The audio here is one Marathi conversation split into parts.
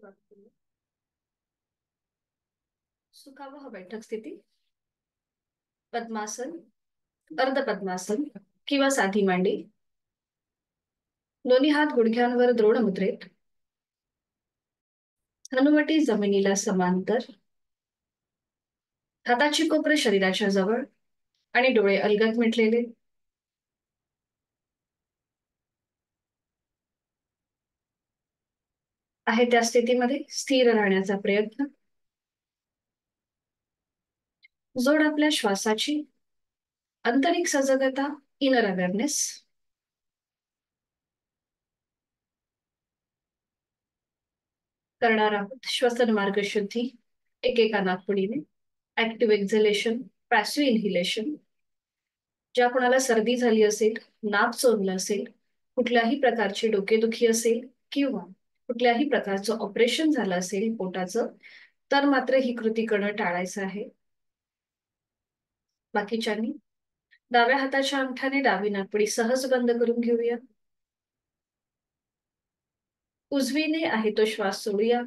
सुरुवात करूया. सुखावह बैठक स्थिती, पद्मासन, अर्ध पद्मासन किंवा साधी मांडी. दोन्ही हात गुडघ्यांवर द्रोण मुद्रेत. हनुवटी जमिनीला समांतर. हाताची कोपरे शरीराच्या जवळ आणि डोळे अलगद मिटलेले. आहे त्या स्थितीमध्ये स्थिर राहण्याचा प्रयत्न. जोड आपल्या श्वासाची. आंतरिक सजगता, इनर अवेअरनेस. करणार आहोत श्वसन मार्ग शुद्धी एकेका नाकपुडीने. Active एक्झलेशन, passive इन्हिलेशन. ज्या कोणाला सर्दी झाली असेल, नाक चोरलं असेल, कुठल्याही प्रकारची डोकेदुखी असेल किंवा कुठल्याही प्रकारचं ऑपरेशन झालं असेल पोटाचं, तर मात्र ही कृती करणं टाळायचं आहे. बाकीच्यांनी डाव्या हाताच्या अंगठ्याने डावी नाकपुडी सहज बंद करून घेऊया. उजवीने आहे तो श्वास सोडूया.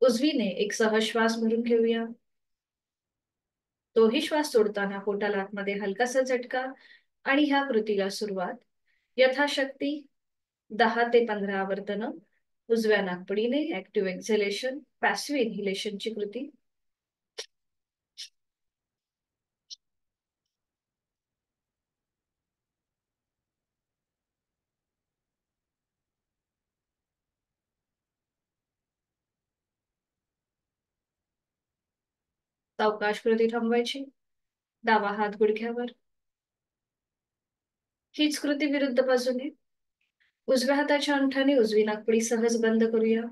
उजवीने एक सहज श्वास भरून घेऊया. तोही श्वास सोडताना पोटाला आतमध्ये हलकासा झटका. आणि ह्या कृतीला सुरुवात यथाशक्ती 10 ते 15 आवर्तनं उजव्या नाकपुडीने. ऍक्टिव्ह एक्झलेशन, पॅसिव्ह इन्हिलेशनची कृती. सावकाश कृती थांबवायची. डावा हात गुडघ्यावर. हीच कृती विरुद्ध बाजूने. उजव्या हाताच्या अंगठ्याने उजवी नाकपुडी सहज बंद करूया.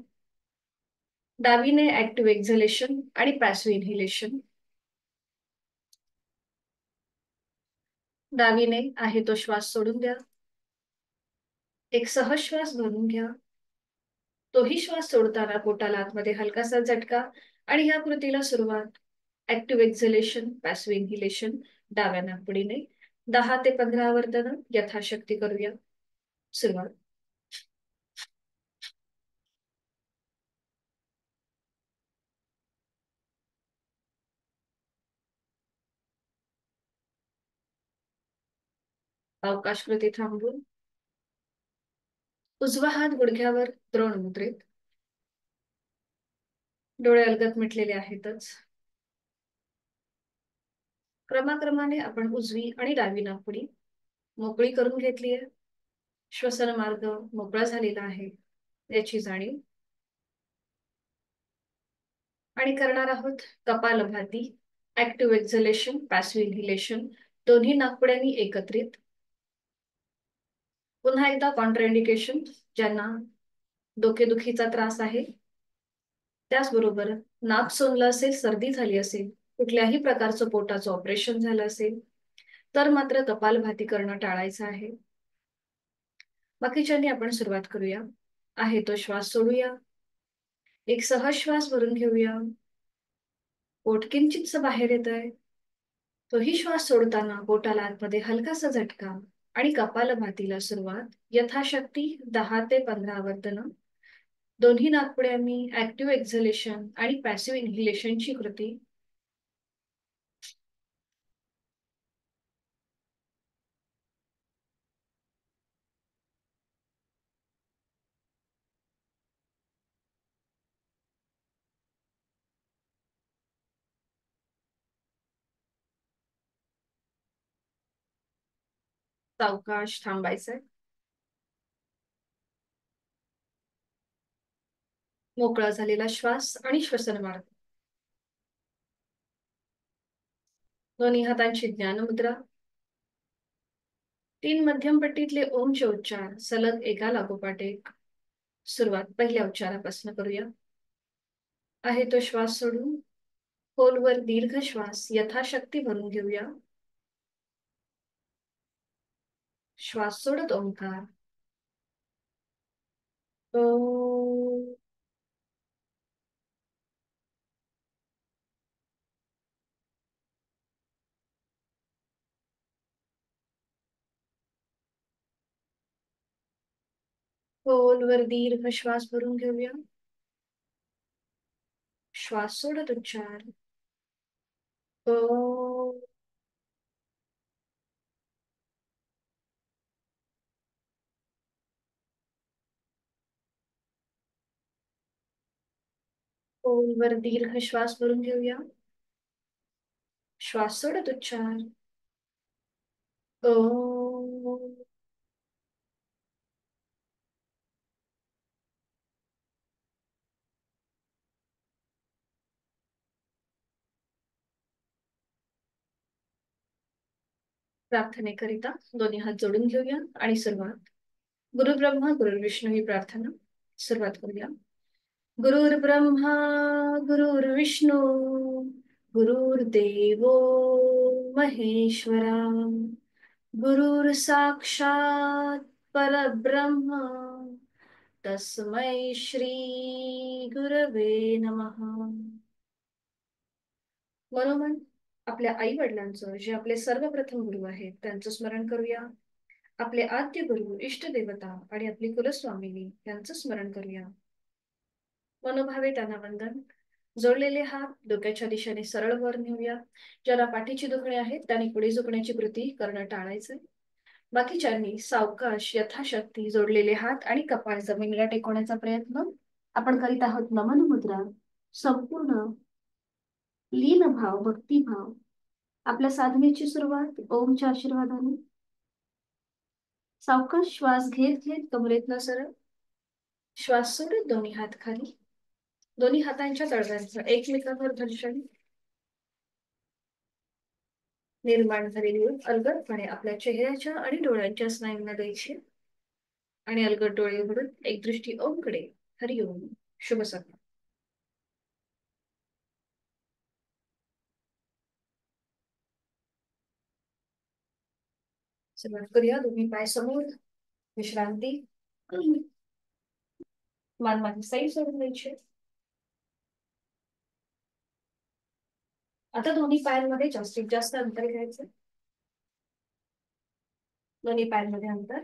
डावीने ऍक्टिव्ह एक्झलेशन आणि पॅसिव्ह इन्हिलेशन. डावीने आहे तो श्वास सोडून द्या. एक सहज श्वास भरून घ्या. तोही श्वास सोडताना पोटाला आतमध्ये हलकासा झटका. आणि ह्या कृतीला सुरुवात ऍक्टिव्ह एक्झलेशन, पॅसिव्ह इन्हिलेशन डाव्या नाकपुडीने. 10 ते 15 आवर्तनं यथाशक्ती करूया. सुरुवात. अवकाश कृती थांबवून उजवा हात गुडघ्यावर द्रोण मुद्रेत. डोळे अलगद मिटलेले आहेतच. क्रमाक्रमाने आपण उजवी आणि डावी नाकपुडी मोकळी करून घेतली आहे. श्वसन मार्ग मोकळा झालेला आहे याची जाणीव. आणि करणार आहोत कपालभाती, ऍक्टिव्ह एक्झलेशन, पॅसिव्ह इन्हिलेशन दोन्ही नाकपुड्यांनी एकत्रित. पुन्हा एकदा कॉन्ट्राइंडिकेशन, ज्यांना डोकेदुखीचा त्रास आहे, त्याचबरोबर नाक सोनलं असेल, सर्दी झाली असेल, कुठल्याही प्रकारचं पोटाचं ऑपरेशन झालं असेल, तर मात्र कपालभाती करणं टाळायचं आहे. बाकीच्यांनी आपण सुरुवात करूया. आहे तो श्वास सोडूया. एक सहज श्वास भरून घेऊया. पोट किंचितस बाहेर येत आहे. तोही श्वास सोडताना पोटाला आतमध्ये हलकासा झटका. आणि कपालभातीला सुरुवात यथाशक्ती 10 ते 15 आवर्तनं दोन्ही नाकपुड्यांनी. ऍक्टिव्ह एक्झलेशन आणि पॅसिव्ह इन्हिलेशनची कृती. सावकाश थांबायचंय. मोकळा झालेला श्वास आणि श्वसन मार्ग. दोन्ही हातांची ज्ञानमुद्रा. 3 मध्यम पट्टीतले ओमचे उच्चार सलग एका लागोपाठ एक. सुरुवात पहिल्या उच्चारापासून करूया. आहे तो श्वास सोडून खोलवर दीर्घ श्वास यथाशक्ती भरून घेऊया. श्वास सोडत ओंकार. ओ. खोलवर दीर्घ श्वास भरून घेऊया. श्वास सोडत उच्चार. ओ. खोलवर दीर्घ श्वास भरून घेऊया. श्वास सोडत उच्चार. ओ. प्रार्थनेकरिता दोन्ही हात जोडून घेऊया आणि सुरुवात. गुरु ब्रह्मा गुरु विष्णू ही प्रार्थना. सुरुवात करूया. गुरुर्ब्रह्मा गुरुर्विष्णू गुरुर्देवो महेश्वरा. गुरुर साक्षात परब्रह्म तस्मै श्री गुरवे नमः. मनोमन आपल्या आई वडिलांचं, जे आपले सर्वप्रथम गुरु आहेत, त्यांचं स्मरण करूया. आपले आद्य गुरु, इष्ट देवता आणि आपली कुलस्वामिनी यांचं स्मरण करूया. मनोभावे त्यांना वंदन. जोडलेले हात डोक्याच्या दिशेने सरळ वर नेऊया. ज्याला पाठीची दुखणे आहेत त्यांनी पुढे झुकण्याची कृती करणं टाळायचंय. बाकीच्यांनी सावकाश यथाशक्ती जोडलेले हात आणि कपाळ जमिनीला टेकवण्याचा प्रयत्न आपण करीत आहोत. नमन मुद्रा. संपूर्ण लीन भाव, भक्तिभाव. आपल्या साधनेची सुरुवात ओमच्या आशीर्वादाने. सावकाश श्वास घेत घेत कमरेतनं सरळ. श्वास सोडत दोन्ही हात खाली. दोन्ही हातांच्या तळव्यांचं एकमेकांवर घर्षण. निर्माण झालेली ऊब अलगदपणे आपल्या चेहऱ्याच्या आणि डोळ्यांच्या स्नायूंना द्यायची आणि अलगद डोळे उघडून एक दृष्टी ओमकडे. हरिओम. शुभ सकाळ. सुरुवात करूया. दोन्ही पाय समोर. विश्रांती. मान मागे साईड सोडून द्यायची. आता दोन्ही पायांमध्ये जास्तीत जास्त अंतर घ्यायचं. दोन्ही पायांमध्ये अंतर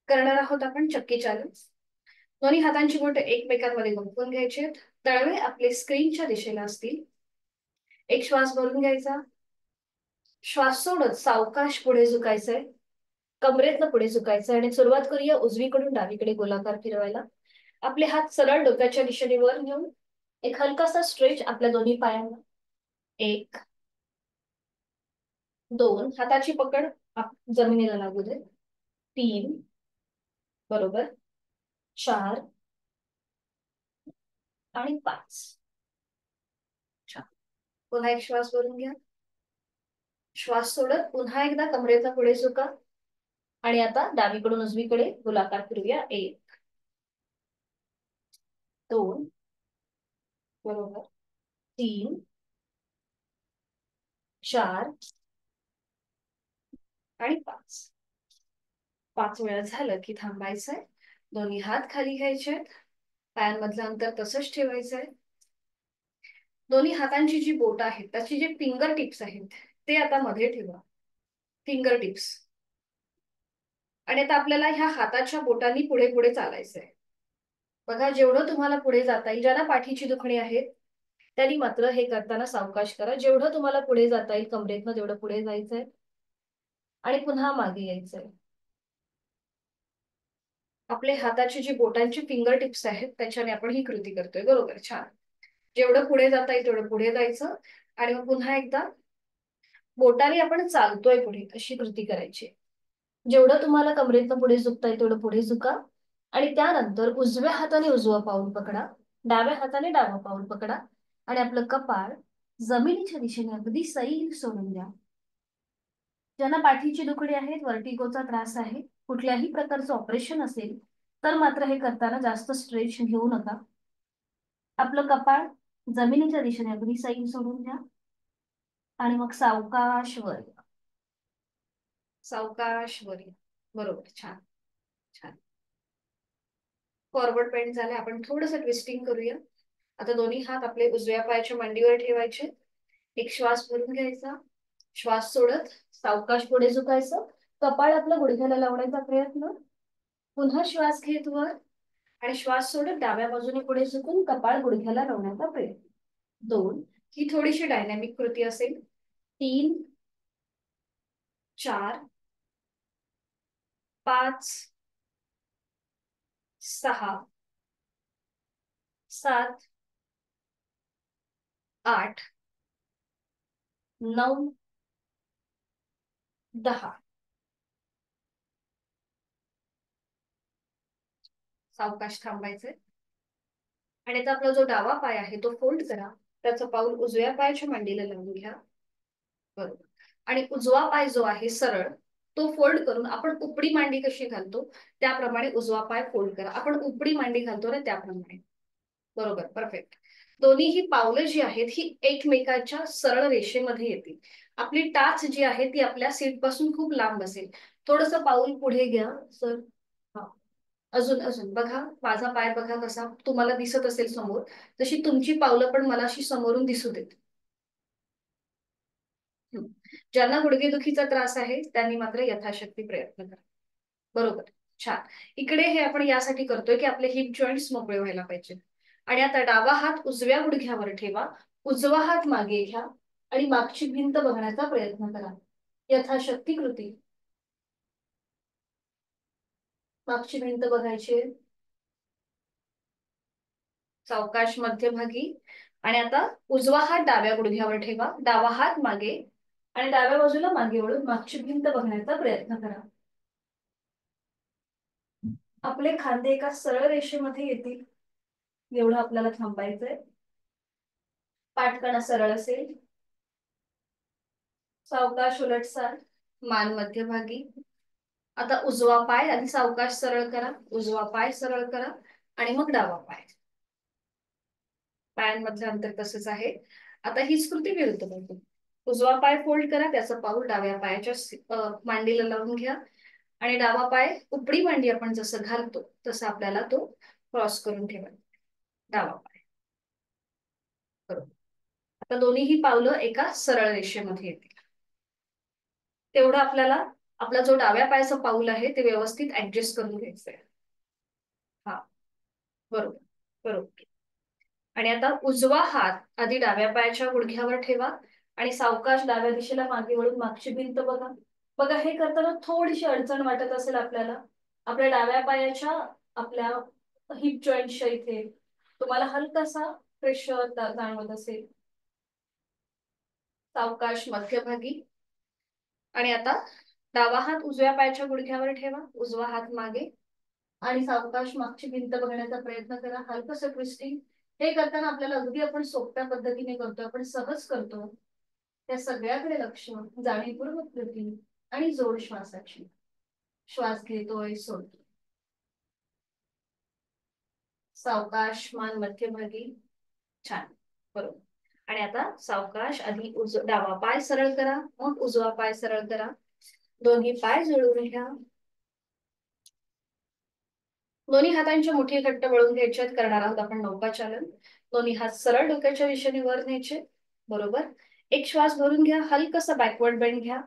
करणार आहोत आपण चक्की चालू. दोन्ही हातांची बोटे एकमेकांमध्ये गुंफवून घ्यायचे. तळवे आपले स्क्रीनच्या दिशेला असतील. एक श्वास भरून घ्यायचा. श्वास सोडत सावकाश पुढे झुकायचंय. कमरेतनं पुढे झुकायचंय आणि सुरुवात करूया उजवीकडून डावीकडे गोलाकार फिरवायला. आपले हात सरळ डोक्याच्या दिशेने वर घेऊन एक हलकासा स्ट्रेच आपल्या दोन्ही पायांना. 1 2 हाताची पकड जमिनीला लागू दे. 3 बरोबर. 4 आणि 5. छान. पुन्हा एक श्वास भरून घ्या. श्वास सोडत पुन्हा एकदा कमरेचा पुढे झुका आणि आता डावीकडून उजवीकडे गोलाकार फिरूया. 1 2 बरोबर. 3 4 आणि 5. 5 वेळा झालं की थांबायचंय. दोन्ही हात खाली घ्यायचे. पायांमधलं अंतर तसंच ठेवायचंय. दोन्ही हातांची जी बोट आहेत त्याची जे फिंगर टिप्स आहेत ते आता मध्ये ठेवा. Finger tips. आणि आता आपल्याला ह्या हाताच्या बोटांनी पुढे पुढे चालायचंय. बघा, जेवढं तुम्हाला पुढे जाता येईल. ज्यांना पाठीची दुखणी आहेत त्यांनी मात्र हे करताना सावकाश करा. जेवढं तुम्हाला पुढे जाता येईल कमरेतनं तेवढं पुढे जायचंय आणि पुन्हा मागे यायचंय. आपले हाताची जी बोटांची फिंगर टिप्स आहेत त्याच्याने आपण ही कृती करतोय. बरोबर. छान. जेवढं पुढे जाता येईल तेवढं पुढे जायचं आणि मग पुन्हा एकदा बोटाने आपण चालतोय पुढे अशी कृती करायची. जेवढं तुम्हाला कमरेतनं पुढे झुकता येईल तेवढं पुढे झुका आणि त्यानंतर उजव्या हाताने उजवं पाऊल पकडा. डाव्या हाताने डावं पाऊल पकडा आणि आपलं कपाळ जमिनीच्या दिशेने अगदी सैल सोडून द्या. ज्यांना पाठीची दुखणी आहे, वर्टिगोचा त्रास आहे, कुठल्याही प्रकारचं ऑपरेशन असेल तर मात्र हे करताना जास्त स्ट्रेच घेऊ नका. आपलं कपाळ जमिनीच्या दिशेने अगदी सैल सोडून द्या आणि मग सावकाश वर. सावकाश वर. बरोबर. छान छान. फॉरवर्ड बेंड झाले. आपण थोडंसं ट्विस्टिंग करूया. आता दोन्ही हात आपले उजव्या पायाच्या मांडीवर ठेवायचे. एक श्वास भरून घ्यायचा. श्वास सोडत सावकाश पुढे झुकायचं. कपाळ आपलं गुडघ्याला लावण्याचा प्रयत्न. पुन्हा श्वास घेत वर आणि श्वास सोडत डाव्या बाजूने पुढे झुकून कपाळ गुडघ्याला लावण्याचा प्रयत्न. 2. ही थोडीशी डायनॅमिक कृती असेल. 3, 4, 5, 6, 7, 8, 9, 10. सावकाश थांबायचे. आणि आता आपला जो डावा पाय आहे तो फोल्ड करा. त्याचं पाऊल उजव्या पायाच्या मांडीला लावून घ्या. बरोबर. आणि उजवा पाय जो आहे सरळ तो फोल्ड करून आपण उपडी मांडी कशी घालतो त्याप्रमाणे उजवा पाय फोल्ड करा. आपण उपडी मांडी घालतो ना त्याप्रमाणे. बरोबर, परफेक्ट. दोन्ही ही पावलं जी आहेत ही एकमेकाच्या सरळ रेषेमध्ये येतील. आपली टाच जी आहे ती आपल्या सीट पासून खूप लांब असेल. थोडस पाऊल पुढे घ्या सर. हा, अजून अजून बघा. माझा पाय बघा कसा तुम्हाला दिसत असेल समोर. तशी तुमची पावलं पण मला अशी समोरून दिसू देत. ज्यांना गुडघेदुखीचा त्रास आहे त्यांनी मात्र यथाशक्ती प्रयत्न करा. बरोबर, छान. इकडे हे आपण यासाठी करतोय की आपले हिप जॉईंट्स मोकळे व्हायला पाहिजे. आणि आता डावा हात उजव्या गुडघ्यावर ठेवा. उजवा हात मागे घ्या आणि मागची भिंत बघण्याचा प्रयत्न करा. यथाशक्ती कृती. मागची भिंत बघायची. सावकाश मध्यभागी. आणि आता उजवा हात डाव्या गुडघ्यावर ठेवा. डावा हात मागे आणि डाव्या बाजूला मागे वळून मागची भिंत बघण्याचा प्रयत्न करा. आपले खांदे एका सरळ रेषेमध्ये येतील एवढं आपल्याला थांबायचंय. पाठकणा सरळ असेल. सावकाश उलटसाल. मान मध्यभागी. आता उजवा पाय आधी सावकाश सरळ करा. उजवा पाय सरळ करा आणि मग डावा पाय. पायांमधलं अंतर तसंच आहे. आता ही स्कृती विरुद्ध बाजू. उजवा पाय फोल्ड करा. त्याचं पाऊल डाव्या पायाच्या मांडीला लावून घ्या. आणि डावा पाय उपडी मांडी आपण जसं घालतो तसं आपल्याला तो क्रॉस करून ठेवायचा. डावा पाय. बरोबर. आता दोन्हीही पावलं एका सरळ रेषेमध्ये येतील. तेवढं आपल्याला आपला जो डाव्या पायाचं पाऊल आहे ते व्यवस्थित ऍडजस्ट करून घ्यायचंय. हा, बरोबर बरोबर. आणि आता उजवा हात आधी डाव्या पायाच्या गुडघ्यावर ठेवा आणि सावकाश डाव्या दिशेला मागे वळून मागची भिंत बघा. बघा, हे करताना थोडीशी अडचण वाटत असेल आपल्याला. आपल्या डाव्या पायाच्या आपल्या हिप जॉईंटच्या इथे तुम्हाला हलकासा प्रेशर जाणवत असेल. सावकाश मध्यभागी. आणि आता डावा हात उजव्या पायाच्या गुडघ्यावर ठेवा. उजवा हात मागे आणि सावकाश मागची भिंत बघण्याचा प्रयत्न करा. हलकसं ट्विस्टिंग. हे करताना आपल्याला अगदी आपण सोप्या पद्धतीने करतो, आपण सहज करतो. त्या सगळ्याकडे लक्ष, जाणीवपूर्वक कृती आणि जोड श्वासाची. श्वास घेतोय, सोडतोय. सावकाश मान मध्यभागी. छान, बरोबर. आणि आता सावकाश आधी डावा पाय सरळ करा, मग उजवा पाय सरळ करा. दोन्ही पाय जुळवून घ्या. दोन्ही हातांच्या मुठी घट्ट वळून घ्यायच्यात. करणार आहोत आपण नौकाचालन. दोन्ही हात सरळ डोक्याच्या दिशेने वर न्यायचे. बरोबर. एक श्वास भरून घ्या. हलकसा बॅकवर्ड बेंड घ्या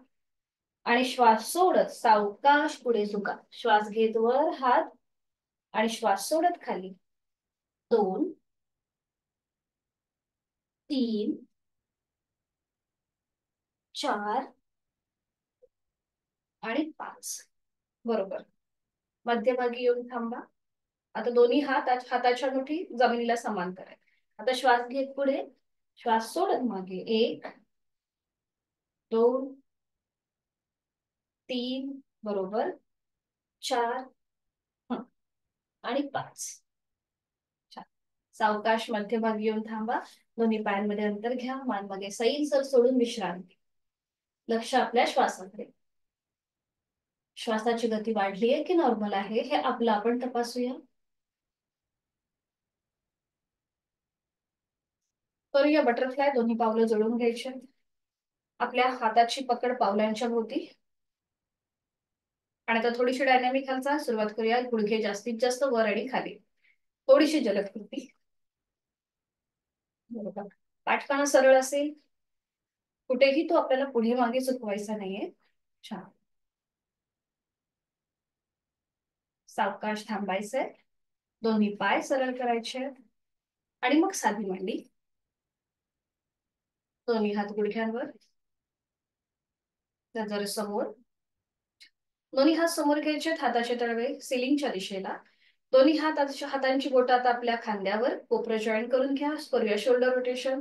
आणि श्वास सोडत सावकाश पुढे झुका. श्वास घेत वर हात आणि श्वास सोडत खाली. 2, 3, 4 आणि 5. बरोबर. मध्यभागी येऊन थांबा. आता दोन्ही हाताच्या मुठी जमिनीला समांतर आहे. आता श्वास घेत पुढे, श्वास सोडत मागे. 1, 2, 3, बरोबर, 4 आणि 5. सावकाश मध्यभागी येऊन थांबा. दोन्ही पायांमध्ये अंतर घ्या. मान मागे सैल सोडून विश्रांती. लक्ष आपल्या श्वासाकडे. श्वासाची गती वाढली आहे की नॉर्मल आहे हे आपलं आपण तपासूया. करूया बटरफ्लाय. दोन्ही पावलं जोडून घ्यायचे. आपल्या हाताची पकड पावलांच्या भोवती. आणि आता थोडीशी डायनॅमिक हालचाल सुरुवात करूया. गुडघे जास्तीत जास्त वर आणि खाली. थोडीशी जलद कृती. बरोबर. पाठकाणा सरळ असेल. कुठेही तो आपल्याला पुढे मागे चुकवायचा नाहीये. छान. सावकाश थांबायचंय. दोन्ही पाय सरळ करायचे आणि मग साधी मांडी. दोन्ही हात गुडघ्यांवर, नजर समोर. दोन्ही हात समोर घ्यायचे, हाताचे तळवे सिलिंगच्या दिशेला. दोन्ही हातांची बोटं आता आपल्या खांद्यावर, कोपरं जॉईन करून घ्या. करूया शोल्डर रोटेशन.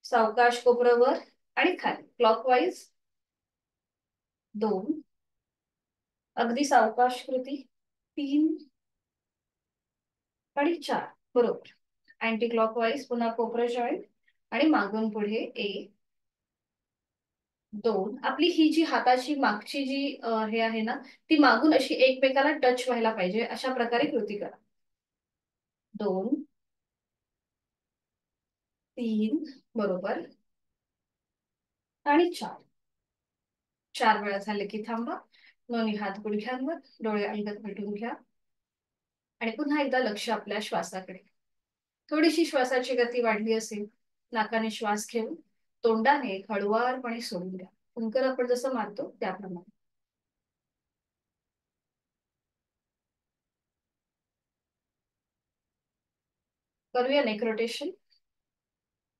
सावकाश कोपरं वर आणि खाली, क्लॉकवाईज. 2, अगदी सावकाश कृती. 3 आणि 4, बरोबर. अँटी क्लॉकवाईज, पुन्हा कोपरं जॉईंट आणि मागून पुढे. 1, 2. आपली ही जी हाताची मागची जी हे आहे ना, ती मागून अशी एकमेकाला टच व्हायला पाहिजे, अशा प्रकारे कृती करा. 2, 3, बरोबर. आणि 4. 4 वेळा झाले की थांबा. दोन्ही हात गुडघ्यांवर, डोळे अलगद मिटून घ्या आणि पुन्हा एकदा लक्ष आपल्या श्वासाकडे. थोडीशी श्वासाची गती वाढली असेल, नाकाने श्वास घेऊन तोंडाने हळुवारपणे सोडून द्या. कुंकर आपण जसं मारतो त्याप्रमाणे. करूया नेक रोटेशन.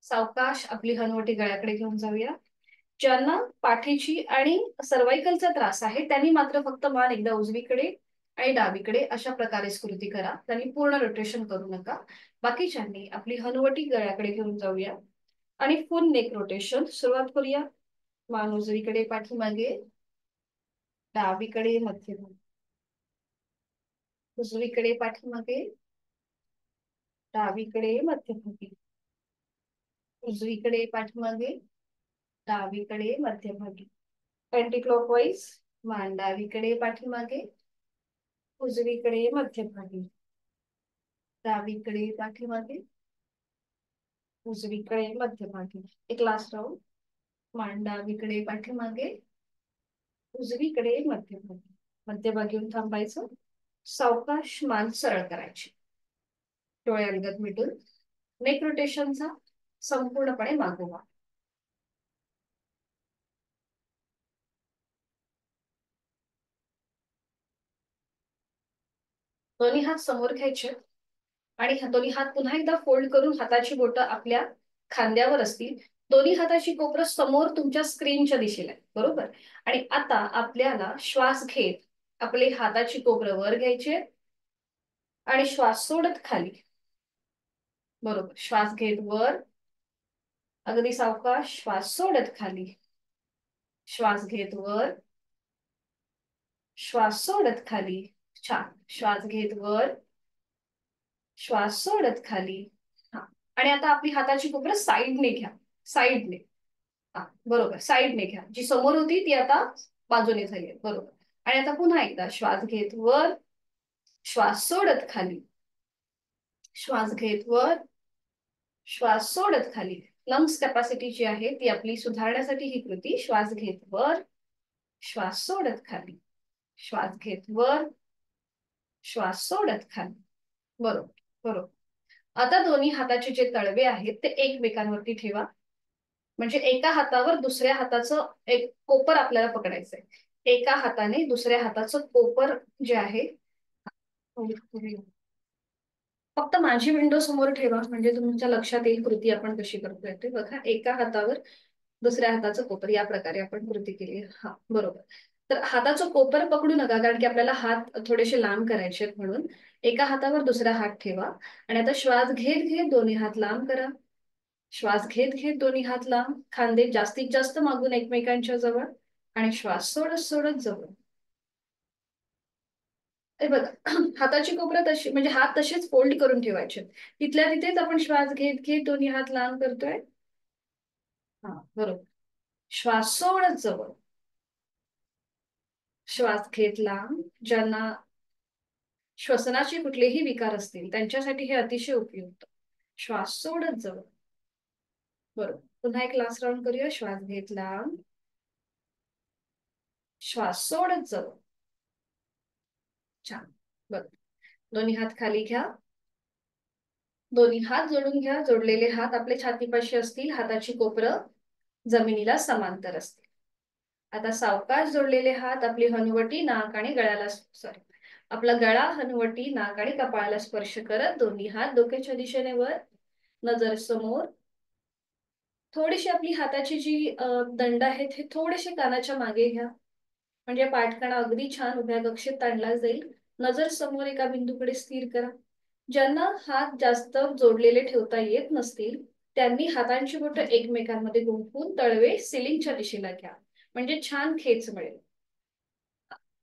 सावकाश आपली हनुवटी गळ्याकडे घेऊन जाऊया. ज्यांना पाठीची आणि सर्वायकलचा त्रास आहे त्यांनी मात्र फक्त मान एकदा उजवीकडे आणि डावीकडे अशा प्रकारे स्कृती करा. त्यांनी पूर्ण रोटेशन करू नका. बाकीच्यांनी आपली हनुवटी गळ्याकडे घेऊन जाऊया आणि फुल नेक रोटेशन सुरुवात करूया. मान उजवीकडे पाठीमागे, डावीकडे मध्यभागी, उजवीकडे पाठीमागे, डावीकडे मध्यभागी, उजवीकडे पाठीमागे, डावीकडे मध्यभागी. Anti clockwise. मान डावीकडे पाठीमागे, उजवीकडे मध्यभागी, डावीकडे पाठीमागे, उजवीकडे मध्यभागी. एक लास्ट राऊंड. मान डावीकडे पाठीमागे, उजवीकडे मध्यभागी. मध्यभागी येऊन थांबायचं. सावकाश मान सरळ करायची, डोळे अलगद मिटून. नेक रोटेशनचा संपूर्णपणे मागोवा. दोन्ही हात समोर घ्यायचे आणि दोन्ही हात पुन्हा एकदा फोल्ड करून हाताची बोटं आपल्या खांद्यावर असतील. दोन्ही हाताची कोपरं समोर तुमच्या स्क्रीनच्या दिशेला आहे, बरोबर. आणि आता आपल्याला श्वास घेत आपले हाताची कोपरं वर घ्यायचे आणि श्वास सोडत खाली, बरोबर. श्वास घेत वर, अगदी सावकाश. श्वास सोडत खाली, श्वास घेत वर, श्वास सोडत खाली. छान. श्वास घेत वर, श्वास सोडत खाली. हा. आणि आता आपली हाताची कोपरं साईडने घ्या, साईडने. हा, बरोबर. साईडने घ्या. जी समोर होती ती आता बाजूने झाली आहे, बरोबर. आणि आता पुन्हा एकदा श्वास घेत वर, श्वास सोडत खाली, श्वास घेत वर, श्वास सोडत खाली. लंग्स कॅपॅसिटी जी आहे ती आपली सुधारण्यासाठी ही कृती. श्वास घेत वर, श्वास सोडत खाली, श्वास घेत वर, श्वास सोडत खाली, बरोबर. बरोबर. आता दोन्ही हाताचे जे तळवे आहेत ते एकमेकांवरती ठेवा. म्हणजे एका हातावर दुसऱ्या हाताचं एक कोपर आपल्याला पकडायचंय. एका हाताने दुसऱ्या हाताचं कोपर जे आहे, फक्त माझी विंडो समोर ठेवा म्हणजे तुमच्या लक्षात येईल कृती आपण कशी करतोय ते. बघा, एका हातावर दुसऱ्या हाताचं कोपर, या प्रकारे आपण कृती केली. हा, बरोबर. तर हाताचं कोपर पकडू नका, कारण की आपल्याला हात थोडेसे लांब करायचे आहेत म्हणून. एका हातावर दुसरा हात ठेवा आणि आता श्वास घेत घेत दोन्ही हात लांब करा. श्वास घेत घेत दोन्ही हात लांब, खांदे जास्तीत जास्त मागून एकमेकांच्या जवळ आणि श्वास सोडत सोडत जवळ. हे बघा, हाताची कोपरं तशी म्हणजे हात तसेच फोल्ड करून ठेवायचे. तिथल्या तिथेच आपण श्वास घेत घेत दोन्ही हात लांब करतोय. हा, बरोबर. श्वास सोडत जवळ, श्वास घेत लांब. ज्यांना श्वसनाचे कुठलेही विकार असतील त्यांच्यासाठी हे अतिशय उपयुक्त. श्वास सोडत जवळ, बरोबर. पुन्हा एक लास्ट राऊंड करूया. श्वास घेत लांब, श्वास सोडत जवळ. छान, बरोबर. दोन्ही हात खाली घ्या. दोन्ही हात जोडून घ्या. जोडलेले हात आपल्या छातीपाशी असतील, हाताची कोपरं जमिनीला समांतर असतील. आता सावकाश जोडलेले हात आपली हनुवटी, नाक आणि गळ्याला, सॉरी, आपला गळा, हनुवटी, नाक आणि कपाळाला स्पर्श करत दोन्ही हात डोक्याच्या दिशेने वर, नजर समोर. थोडीशी आपली हाताची जी दंड आहेत हे थोडेसे कानाच्या मागे घ्या, म्हणजे पाठकणा अगदी छान उभ्या कक्षेत ताणला जाईल. नजर समोर एका बिंदूकडे स्थिर करा. ज्यांना हात जास्त जोडलेले ठेवता येत नसतील त्यांनी हातांची बोटं एकमेकांमध्ये गुंफून तळवे सिलिंगच्या दिशेला घ्या, म्हणजे छान खेच मिळेल.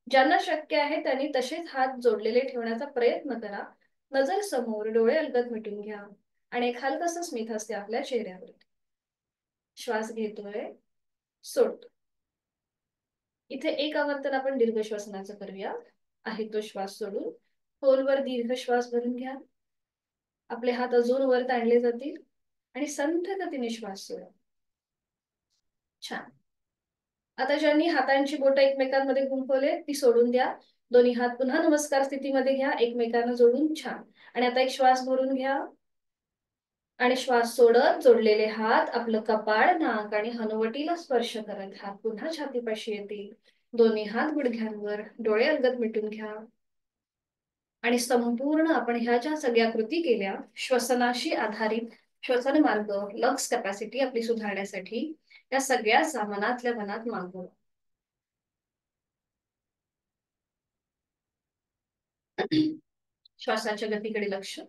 ज्यांना शक्य आहे त्यांनी तसेच हात जोडलेले ठेवण्याचा प्रयत्न करा. नजर समोर, डोळे अलगद मिटून घ्या आणि एक हलकसं स्मित हास्य आपल्या चेहऱ्यावर. श्वास घेतोय, सोडतो. इथे एक आवर्तन आपण दीर्घ श्वसनाचं करूया. आहे तो श्वास सोडून खोलवर दीर्घ श्वास भरून घ्या. आपले हात अजून वर ताणले जातील आणि संथ गतीने श्वास सोडा. छान. आता ज्यांनी हातांची बोटं एकमेकांमध्ये गुंफवले ती सोडून द्या. दोन्ही हात पुन्हा नमस्कार स्थितीमध्ये घ्या, एकमेकांना जोडून. छान. आणि आता एक श्वास भरून घ्या आणि श्वास सोडत जोडलेले हात आपलं कपाळ, नाक आणि हनुवटीला स्पर्श करत हात पुन्हा छातीपाशी येतील. दोन्ही हात गुडघ्यांवर, डोळे अलगद मिटून घ्या आणि संपूर्ण आपण ह्या ज्या सगळ्या कृती केल्या श्वसनाशी आधारित श्वसन मार्ग, लंग्स कॅपॅसिटी आपली सुधारण्यासाठी, या सगळ्या मनातल्या मनात मागवा. श्वासाच्या गतीकडे लक्ष.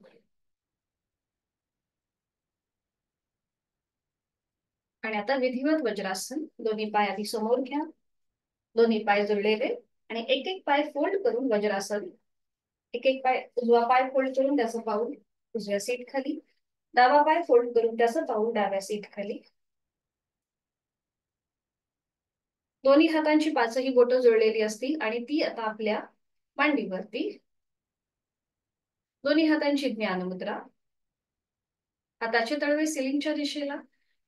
आणि आता विधिवत वज्रासन. दोन्ही पाय आधी समोर घ्या, दोन्ही पाय जोडलेले आणि एक एक पाय फोल्ड करून वज्रासन. एक एक पाय, उजवा पाय फोल्ड करून त्याचं पाऊल उजव्या सीट खाली, डावा पाय फोल्ड करून त्याचं पाऊल डाव्या सीट खाली. दोन्ही हातांची पाचही बोटं जोडलेली असतील आणि ती आता आपल्या मांडीवरती. दोन्ही हातांची ज्ञानमुद्रा. हाताचे तळवे सिलिंगच्या दिशेला,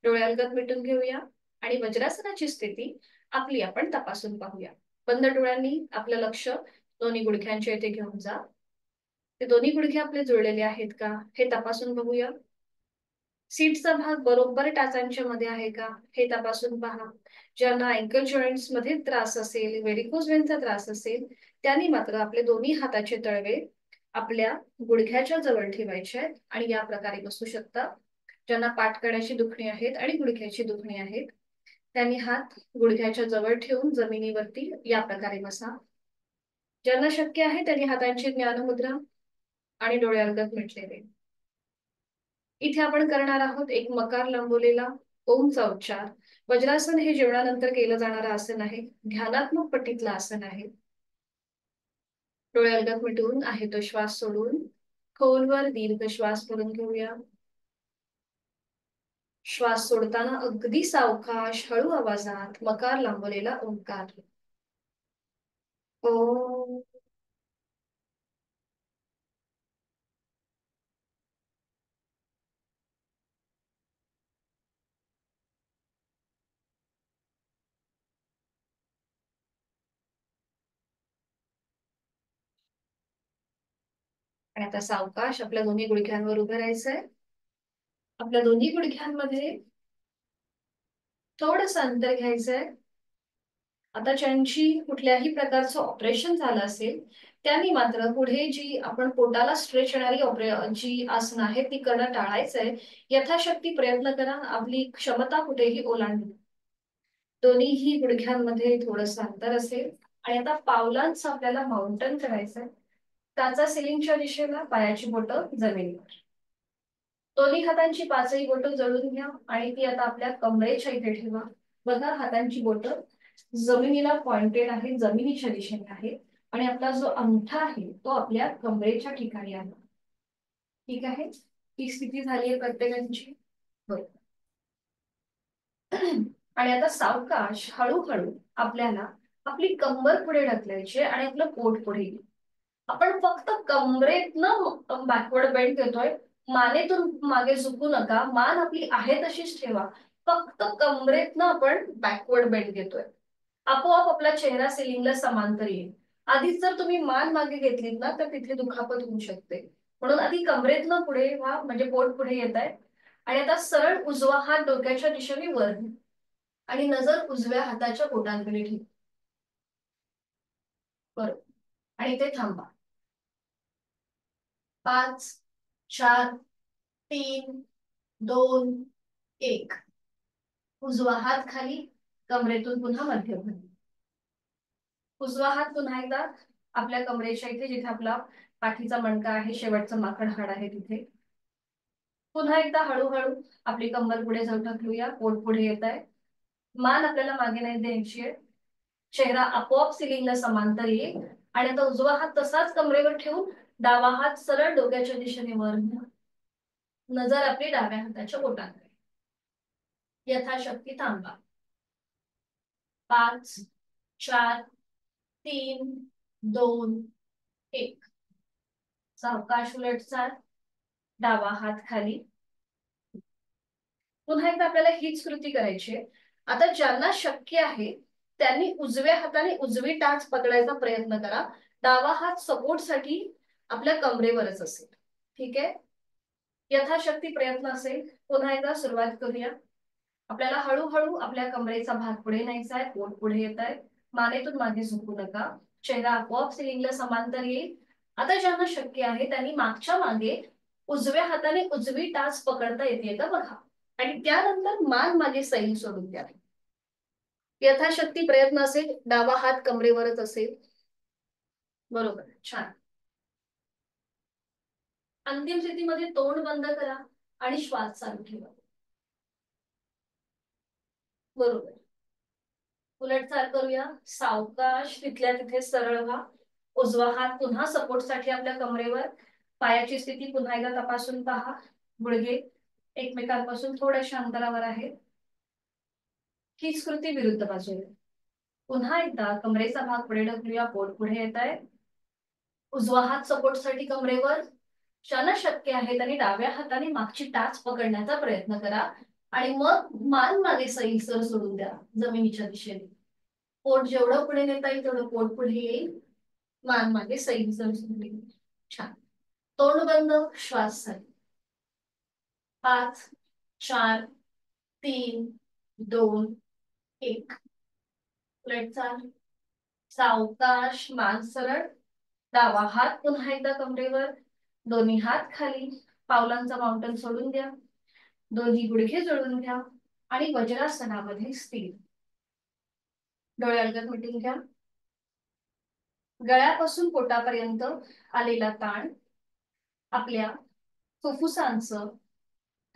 डोळे अलगद मिटून घेऊया आणि वज्रासनाची स्थिती आपली आपण तपासून पाहूया. बंद डोळ्यांनी आपलं लक्ष दोन्ही गुडघ्यांच्या इथे घेऊन जा. ते दोन्ही गुडघे आपले जुळलेले आहेत का हे तपासून बघूया. सीटचा भाग बरोबर टाचांच्या मध्ये आहे का हे तपासून पहा. ज्यांना अँकल जॉईंट्स मध्ये त्रास असेल, व्हेरिकोज वेनचा त्रास असेल, त्यांनी मात्र आपले दोन्ही हाताचे तळवे आपल्या गुडघ्याच्या जवळ ठेवायचे आहेत आणि या प्रकारे बसू शकता. ज्यांना पाठकण्याची दुखणी आहेत आणि गुडघ्याची दुखणी आहेत त्यांनी हात गुडघ्याच्या जवळ ठेवून जमिनीवरती या प्रकारे बसा. ज्यांना शक्य आहे त्यांनी हातांची ज्ञानमुद्रा आणि डोळे अलगद मिटलेले. इथे आपण करणार आहोत एक मकार लांबवलेला ओमचा उच्चार. वज्रासन हे जेवणानंतर केलं जाणारं आसन आहे, ध्यानात्मक पट्टीतलं आसन आहे. डोळे अलगद मिटून आहे तो श्वास सोडून खोलवर दीर्घ श्वास भरून घेऊया. श्वास सोडताना अगदी सावकाश हळू आवाजात मकार लांबवलेला ओंकार. ओ. आणि आता सावकाश आपल्या दोन्ही गुडघ्यांवर उभं राहायचंय. आपल्या दोन्ही गुडघ्यांमध्ये थोडंसं अंतर घ्यायचंय. आता ज्यांची कुठल्याही प्रकारचं ऑपरेशन झालं असेल त्यांनी मात्र पुढे जी आपण पोटाला स्ट्रेच येणारी जी आसन आहे ती करणं टाळायचंय. यथाशक्ती प्रयत्न करा आपली क्षमता कुठेही ओलांडू. दोन्हीही गुडघ्यांमध्ये थोडंसं अंतर असेल आणि आता पावलांचं आपल्याला माउंटन करायचंय. त्याचा सिलिंगच्या दिशेला, पायाची बोटं जमिनीवर. दोन्ही हातांची पाचही बोटं जळून घ्या आणि ती आता आपल्या कमरेच्या इथे ठेवा. बघा हातांची बोटं जमिनीला पॉइंटेड आहे, जमिनीच्या दिशेने आहे आणि आपला जो अंगठा आहे तो आपल्या कमरेच्या ठिकाणी आहे. ठीक आहे, ही स्थिती झाली आहे प्रत्येकाची. आणि आता सावकाश हळूहळू आपल्याला आपली कंबर पुढे ढकलायची आणि आपलं पोट पुढे येईल. आपण फक्त कमरेतनं बॅकवर्ड बेंड घेतोय. मानेतून मागे झुकू नका, मान आपली आहे तशीच ठेवा. फक्त कमरेतनं आपण बॅकवर्ड बेंड घेतोय. आपोआप आपला चेहरा सिलिंगला समांतर येईल. आधीच जर तुम्ही मान मागे घेतलीत ना तर तिथे दुखापत होऊ शकते. म्हणून आधी कमरेतनं पुढे व्हा, म्हणजे पोट पुढे येत आहे. आणि आता सरळ उजवा हात डोक्याच्या दिशेने वर आणि नजर उजव्या हाताच्या बोटांकडे ठेवा. बरोबर. आणि ते थांबा. 5 4 3 2 1. उजवा हात खाली, कमरेतून पुन्हा मध्यभागी. उजवा हात पुन्हा एकदा आपल्या कमरेच्या इथे, जिथे आपला पाठीचा मणका आहे, शेवटचं माकड हाड आहे तिथे. पुन्हा एकदा हळूहळू आपली कंबर पुढे जाऊ ढकलूया. पोट पुढे येत आहे. मान आपल्याला मागे नाही द्यायची आहे. चेहरा आपोआप सिलिंगला समांतर येईल. आणि आता उजवा हात तसाच कमरेवर ठेवून डावा हात सरळ डोक्याच्या दिशेने वर घ्या. नजर आपली डाव्या हाताच्या बोटांकडे. यथाशक्ती थांबा. 5 4 3 2 1. सावकाश उलट चाल. डावा हात खाली. पुन्हा एकदा आपल्याला हीच कृती करायची आहे. आता ज्यांना शक्य आहे त्यांनी उजव्या हाताने उजवी टाच पकडायचा प्रयत्न करा. डावा हात सपोर्टसाठी आपल्या कमरेवरच असेल. ठीक आहे. यथाशक्ती प्रयत्न असेल. पुन्हा एकदा सुरुवात करूया. आपल्याला हळूहळू आपल्या कमरेचा भाग पुढे न्यायचा आहे. पोट पुढे येत आहे. मानेतून मागे झुकू नका. चेहरा आपोआप सिलिंगला समांतर येईल. आता ज्यांना शक्य आहे त्यांनी मागच्या मागे उजव्या हाताने उजवी टाच पकडता येते का बघा. आणि त्यानंतर मान मागे सैल सोडून द्या. यथाशक्ती प्रयत्न असेल. डावा हात कमरेवरच असेल. बरोबर. छान. अंतिम स्थितीमध्ये तोंड बंद करा आणि श्वास चालू ठेवा. बरोबर. उलटचाल करूया. सावकाश तिथल्या तिथे सरळ व्हा. उजवा हात पुन्हा सपोर्टसाठी आपल्या कमरेवर. पायाची स्थिती पुन्हा एकदा तपासून पहा. गुडघे एकमेकांपासून थोड्याशा अंतरावर आहेत. हीच कृती विरुद्ध बाजूला. पुन्हा एकदा कमरेचा भाग पुढे ढकलूया. पोट पुढे येत आहे. उजवा हात सपोर्टसाठी कमरेवर. ज्यांना शक्य आहे त्यांनी डाव्या हाताने मागची टाच पकडण्याचा प्रयत्न करा. आणि मग मान मागे सैलसर सोडून द्या जमिनीच्या दिशेने. पोट जेवढं पुढे नेता येईल तेवढं पोट पुढे येईल. मान मागे सैलसर सोडून येईल. छान. तोंड बंद. श्वास चालू. 5 4 3 2 1. उलट चाल. सावकाश. मान सरळ. डावा हात पुन्हा एकदा कमरेवर. दोन्ही हात खाली. पावलांचा माउंटन सोडून द्या. दोन्ही गुडघे जोडून घ्या आणि वज्रासनामध्ये स्थिर. डोळे अलगद मिटून घ्या. गळ्यापासून पोटापर्यंत आलेला ताण, आपल्या फुफ्फुसांचं,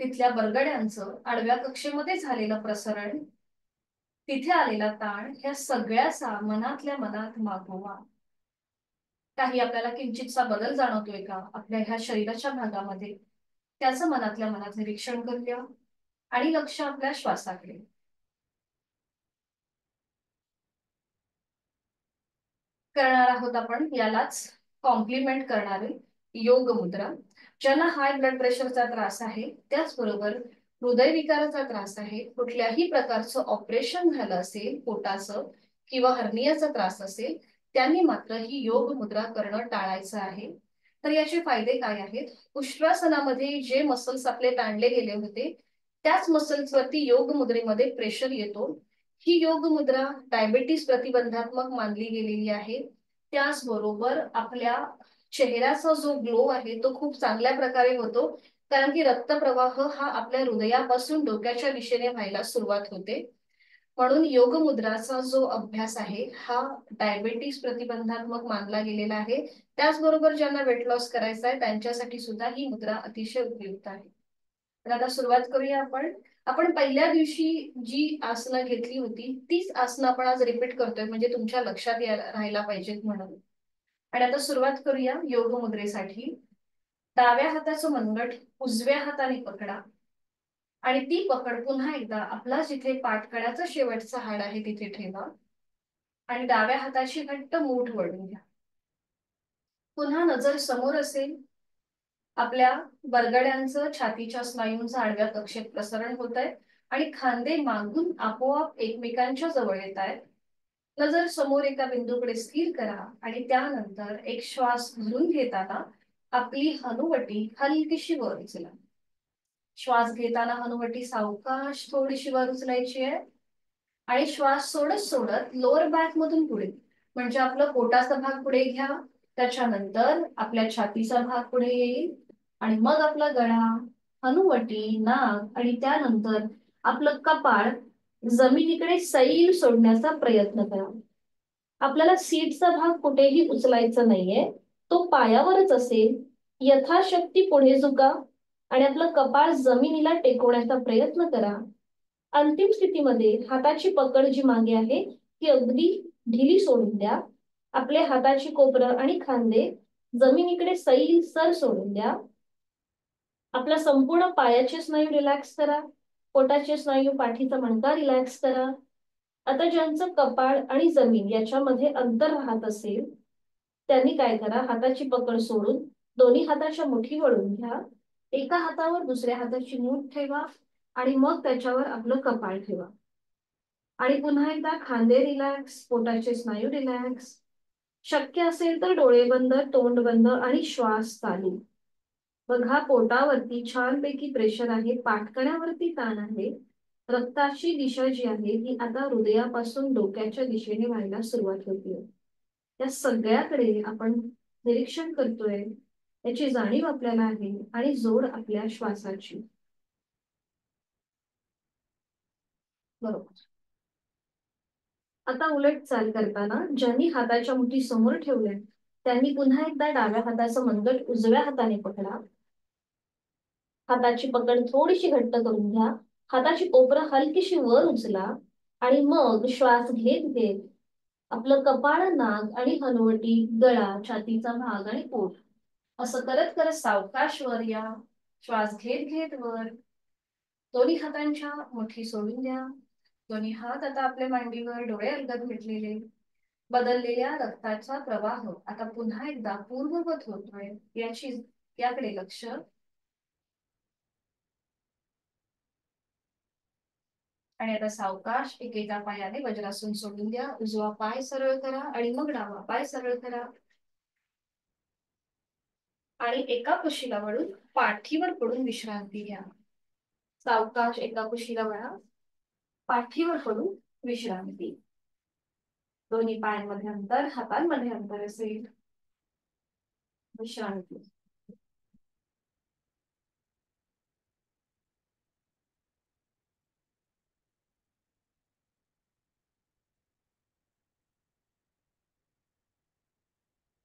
तिथल्या बरगड्यांचं आडव्या कक्षेमध्ये झालेलं प्रसरण, तिथे आलेला ताण, ह्या सगळ्याचा मनातल्या मनात मागोवा. काही आपल्याला किंचितसा बदल जाणवतोय का आपल्या ह्या शरीराच्या भागामध्ये, त्याचं मनातल्या मनात निरीक्षण करूया. आणि लक्ष आपल्या श्वासाकडे. करणार आहोत आपण यालाच कॉम्प्लिमेंट करणारे योग मुद्रा. ज्यांना हाय ब्लड प्रेशरचा त्रास आहे, त्याचबरोबर हृदयविकाराचा त्रास आहे, कुठल्याही प्रकारचं ऑपरेशन झालं असेल पोटाचं किंवा हर्नियाचा त्रास असेल, त्यांनी मात्र ही योग मुद्रा करणं टाळायचं आहे. तर याचे फायदे काय आहेत? उष्ट्रासनामध्ये जे मसल्स आपले ताणले गेले होते त्याच मसल्स वरती योग मुद्रेमध्ये प्रेशर येतो. ही योग मुद्रा डायबिटीस प्रतिबंधात्मक मानली गेलेली आहे. त्याचबरोबर आपल्या चेहऱ्याचा जो ग्लो आहे तो खूप चांगल्या प्रकारे होतो, कारण की रक्तप्रवाह हा आपल्या हृदयापासून डोक्याच्या दिशेने व्हायला सुरुवात होते. म्हणून योग मुद्राचा जो अभ्यास आहे हा डायबिटीस प्रतिबंधात्मक मानला गेलेला आहे. त्याचबरोबर ज्यांना वेट लॉस करायचा आहे त्यांच्यासाठी सुद्धा ही मुद्रा अतिशय उपयुक्त आहे. तर आता सुरुवात करूया आपण. आपण पहिल्या दिवशी जी आसनं घेतली होती तीच आसनं आपण आज रिपीट करतोय, म्हणजे तुमच्या लक्षात राहायला पाहिजेत म्हणून. आणि आता सुरुवात करूया योग मुद्रेसाठी. डाव्या हाताचं मनगट उजव्या हाताने पकडा आणि ती पकड पुन्हा एकदा आपला जिथे पाठकड्याचं शेवटचं हाड आहे तिथे ठेवा आणि डाव्या हाताची घट्ट मूठ वळून घ्या. पुन्हा नजर समोर असेल. आपल्या बरगड्यांचं, छातीच्या स्नायूंचं आडव्या कक्षेत प्रसरण होत आहे आणि खांदे मागून आपोआप एकमेकांच्या जवळ येत आहेत. नजर समोर एका बिंदूकडे स्थिर करा आणि त्यानंतर एक श्वास भरून घेताना आपली हनुवटी हलकीशी वर उचला. श्वास घेताना हनुवटी सावकाश थोडीशी वर उचलायची आहे आणि श्वास सोडत सोडत लोअर बॅक मधून पुढे, म्हणजे आपलं पोटाचा भाग पुढे घ्या, त्याच्यानंतर आपल्या छातीचा भाग पुढे येईल आणि मग आपला गळा, हनुवटी, नाक आणि त्यानंतर आपलं कपाळ जमिनीकडे सैल सोडण्याचा प्रयत्न करा. आपल्याला सीटचा भाग कुठेही उचलायचा नाहीये, तो पायावरच असेल. यथाशक्ती पुढे झुका आणि आपलं कपाळ जमिनीला टेकवण्याचा प्रयत्न करा. अंतिम स्थितीमध्ये हाताची पकड जी मागे आहे ती अगदी ढिली सोडून द्या. आपले हाताची कोपरं आणि खांदे जमिनीकडे सैल सर सोडून द्या. आपला संपूर्ण पायाचे स्नायू रिलॅक्स करा. पोटाचे स्नायू, पाठीचा मणका रिलॅक्स करा. आता ज्यांचं कपाळ आणि जमीन याच्यामध्ये अंतर राहत असेल त्यांनी काय करा, हाताची पकड सोडून दोन्ही हाताच्या मुठी वळून घ्या. एका हातावर दुसऱ्या हाताची मूठ ठेवा आणि मग त्याच्यावर आपलं कपाळ ठेवा. आणि पुन्हा एकदा खांदे रिलॅक्स, पोटाचे स्नायू रिलॅक्स. शक्य असेल तर डोळे बंद, तोंड बंद आणि श्वास चालू. बघा, पोटावरती छानपैकी प्रेशर आहे, पाठकण्यावरती ताण आहे. रक्ताची दिशा जी आहे ती आता हृदयापासून डोक्याच्या दिशेने व्हायला सुरुवात होते. या सगळ्याकडे आपण निरीक्षण करतोय, याची जाणीव आपल्याला आहे आणि जोड आपल्या श्वासाची. बरोबर. आता उलट चाल करताना ज्यांनी हाताच्या मुठी समोर ठेवल्या त्यांनी पुन्हा एकदा डाव्या हाताचं मनगट उजव्या हाताने पकडा. हाताची पकड थोडीशी घट्ट करून घ्या. हाताची कोपरं हलकीशी वर उचला आणि मग श्वास घेत घेत आपलं कपाळ, नाक आणि हनुवटी, गळा, छातीचा भाग आणि पोट असं करत करत सावकाश वर या. श्वास घेत घेत वर. दोन्ही हातांच्या मुठी सोडून द्या. दोन्ही हात आता आपल्या मांडीवर, डोळे अलगद मिटलेले. बदललेल्या रक्ताचा प्रवाह आता पुन्हा एकदा पूर्ववत होतोय याकडे लक्ष. आणि आता सावकाश एकेका पायाने वज्रासन सोडून द्या. उजवा पाय सरळ करा आणि मग डावा पाय सरळ करा आणि एका कुशीला वळून पाठीवर पडून विश्रांती घ्या. सावकाश एका कुशीला वळा, पाठीवर पडून विश्रांती. दोन्ही पायांमध्ये अंतर, हातांमध्ये अंतर असेल. विश्रांती.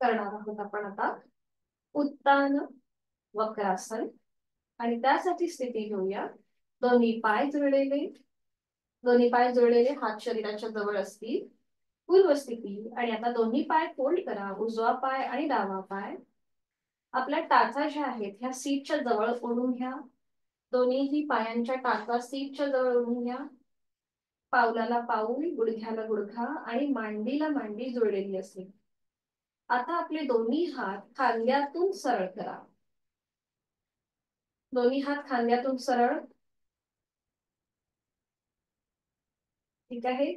करणार आहोत आपण आता उत्तान वक्रासन. आणि त्यासाठी स्थिती घेऊया. दोन्ही पाय जुळलेले, दोन्ही पाय जुळलेले, हात शरीराच्या जवळ असतील. पूर्व स्थिती. आणि आता दोन्ही पाय फोल्ड करा, उजवा पाय आणि डावा पाय. आपल्या टाचा ज्या आहेत ह्या सीटच्या जवळ ओढून घ्या. दोन्हीही पायांच्या टाचा सीटच्या जवळ ओढून घ्या. पावलाला पाऊल, गुडघ्याला गुडघा आणि मांडीला मांडी जुळलेली असेल. आता आपले दोन्ही हात खांद्यातून सरळ करा. दोन्ही हात खांद्यातून सरळ. ठीक आहे.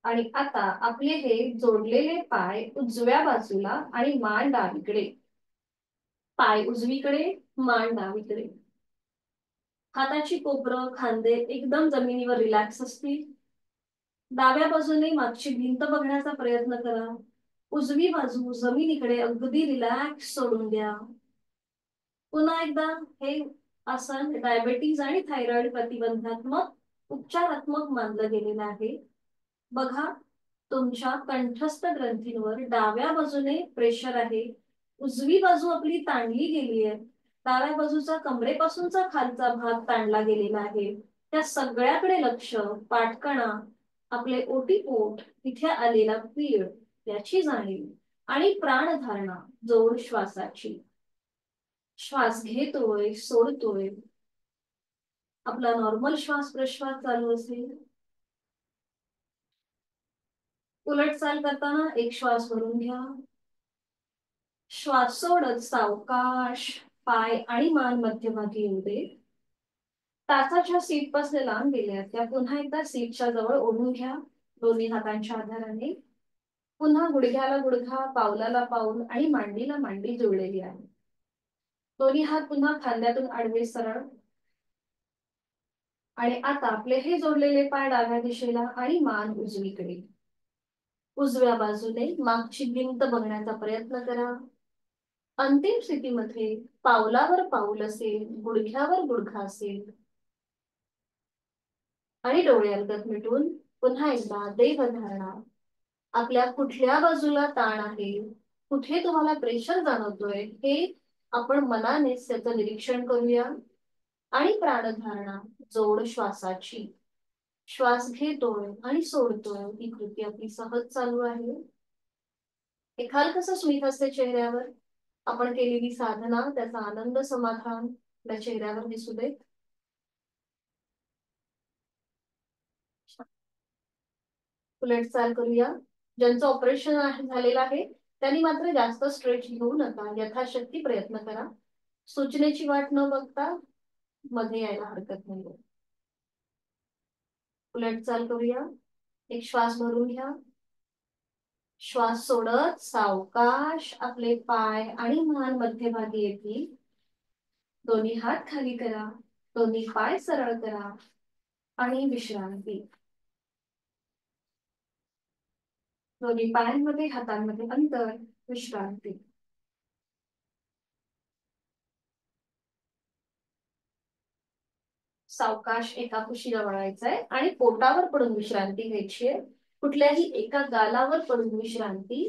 आणि आता आपले हे जोडलेले पाय उजव्या बाजूला आणि मान डावीकडे. पाय उजवीकडे, मान डावीकडे. हाताची कोपरं, खांदे एकदम जमिनीवर रिलॅक्स असतील. डाव्या बाजूने मागची भिंत बघण्याचा प्रयत्न करा. उजवी बाजू जमिनीकडे अगदी रिलॅक्स सोडून द्या. पुन्हा एकदा हे आसन डायबेटीज आणि थायरॉइड प्रतिबंधात्मक, उपचारात्मक मानलं गेलेलं आहे. बघा, तुमच्या कंठस्थ ग्रंथींवर डाव्या बाजूने प्रेशर आहे. उजवी बाजू आपली ताणली गेली आहे. डाव्या बाजूचा कमरेपासूनचा खालचा भाग ताणला गेलेला आहे. त्या सगळ्याकडे लक्ष. पाठकणा, आपले ओटीपोट, तिथे आलेला पीळ याची जाणीव आणि प्राणधारणा, जोड श्वासाची. श्वास घेतोय, सोडतोय. आपला नॉर्मल श्वास प्रश्वास चालू असेल. उलट चाल करताना एक श्वास भरून घ्या. श्वास सोडत सावकाश पाय आणि मान मध्यभागी येऊ दे. टाचाच्या सीट पासून लांब गेल्या त्या पुन्हा एकदा सीटच्या जवळ ओढून घ्या दोन्ही हातांच्या आधाराने. पुन्हा गुडघ्याला गुडघा, पावलाला पाऊल आणि मांडीला मांडी जुळलेली आहे. दोन्ही हात पुन्हा खांद्यातून आडवे सरळ. आणि आता आपले हे जोडलेले पाय डाव्या दिशेला आणि मान उजवीकडे. उजव्या बाजूने मागची भिंत बघण्याचा प्रयत्न करा. अंतिम स्थितीमध्ये पावलावर पाऊल असेल, गुडघ्यावर गुडघा असेल. आणि डोळे अलगद मिटून पुन्हा एकदा देहधारणा. आपल्या कुठल्या बाजूला ताण आहे, कुठे तुम्हाला प्रेशर जाणवतोय, हे आपण मनाने त्याचं निरीक्षण करूया. आणि प्राणधारणा, जोड श्वासाची. श्वास घेतोय आणि सोडतोय, ही कृती आपली सहज चालू आहे. एक हलकसं स्मित असते चेहऱ्यावर. आपण केलेली साधना, त्याचा आनंद, समाधान आपल्या चेहऱ्यावर दिसू दे. उलट चाल करूया. ज्यांचं ऑपरेशन झालेलं आहे त्यांनी मात्र जास्त स्ट्रेच घेऊ नका. यथाशक्ती प्रयत्न करा. सूचनेची वाट न बघता मध्ये यायला हरकत नाही. उलट चाल करूया. एक श्वास भरून घ्या. श्वास सोडत सावकाश आपले पाय आणि मान मध्यभागी येतील. दोन्ही हात खाली करा. दोन्ही पाय सरळ करा आणि विश्रांती. दोन्ही पायांमध्ये हातांमध्ये अंतर. विश्रांती. सावकाश एका कुशीला वळायचंय आणि पोटावर पडून विश्रांती घ्यायची आहे. कुठल्याही एका गालावर पडून विश्रांती.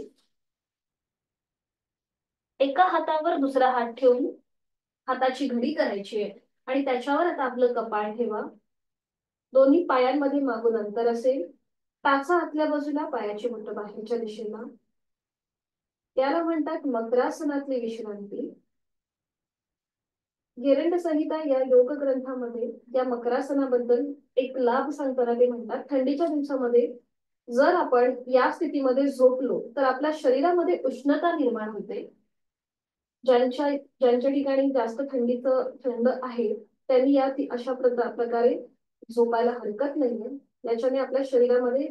एका हातावर दुसरा हात ठेवून हाताची घडी करायची आहे आणि त्याच्यावर आता आपलं कपाळ ठेवा. दोन्ही पायांमध्ये मागून अंतर असेल. टाचा आतल्या बाजूला, पायाची बोटं बाहेरच्या दिशेला. त्याला म्हणतात मकरासनातली विश्रांती. गेरंड संहिता या योग ग्रंथामध्ये या मकरासनाबद्दल एक लाभ सांगताना ते म्हणतात, थंडीच्या दिवसामध्ये जर आपण या स्थितीमध्ये झोपलो तर आपल्या शरीरामध्ये उष्णता निर्माण होते. ज्यांच्या ठिकाणी जास्त थंड आहे त्यांनी या अशा प्रकारे झोपायला हरकत नाहीये. याच्याने आपल्या शरीरामध्ये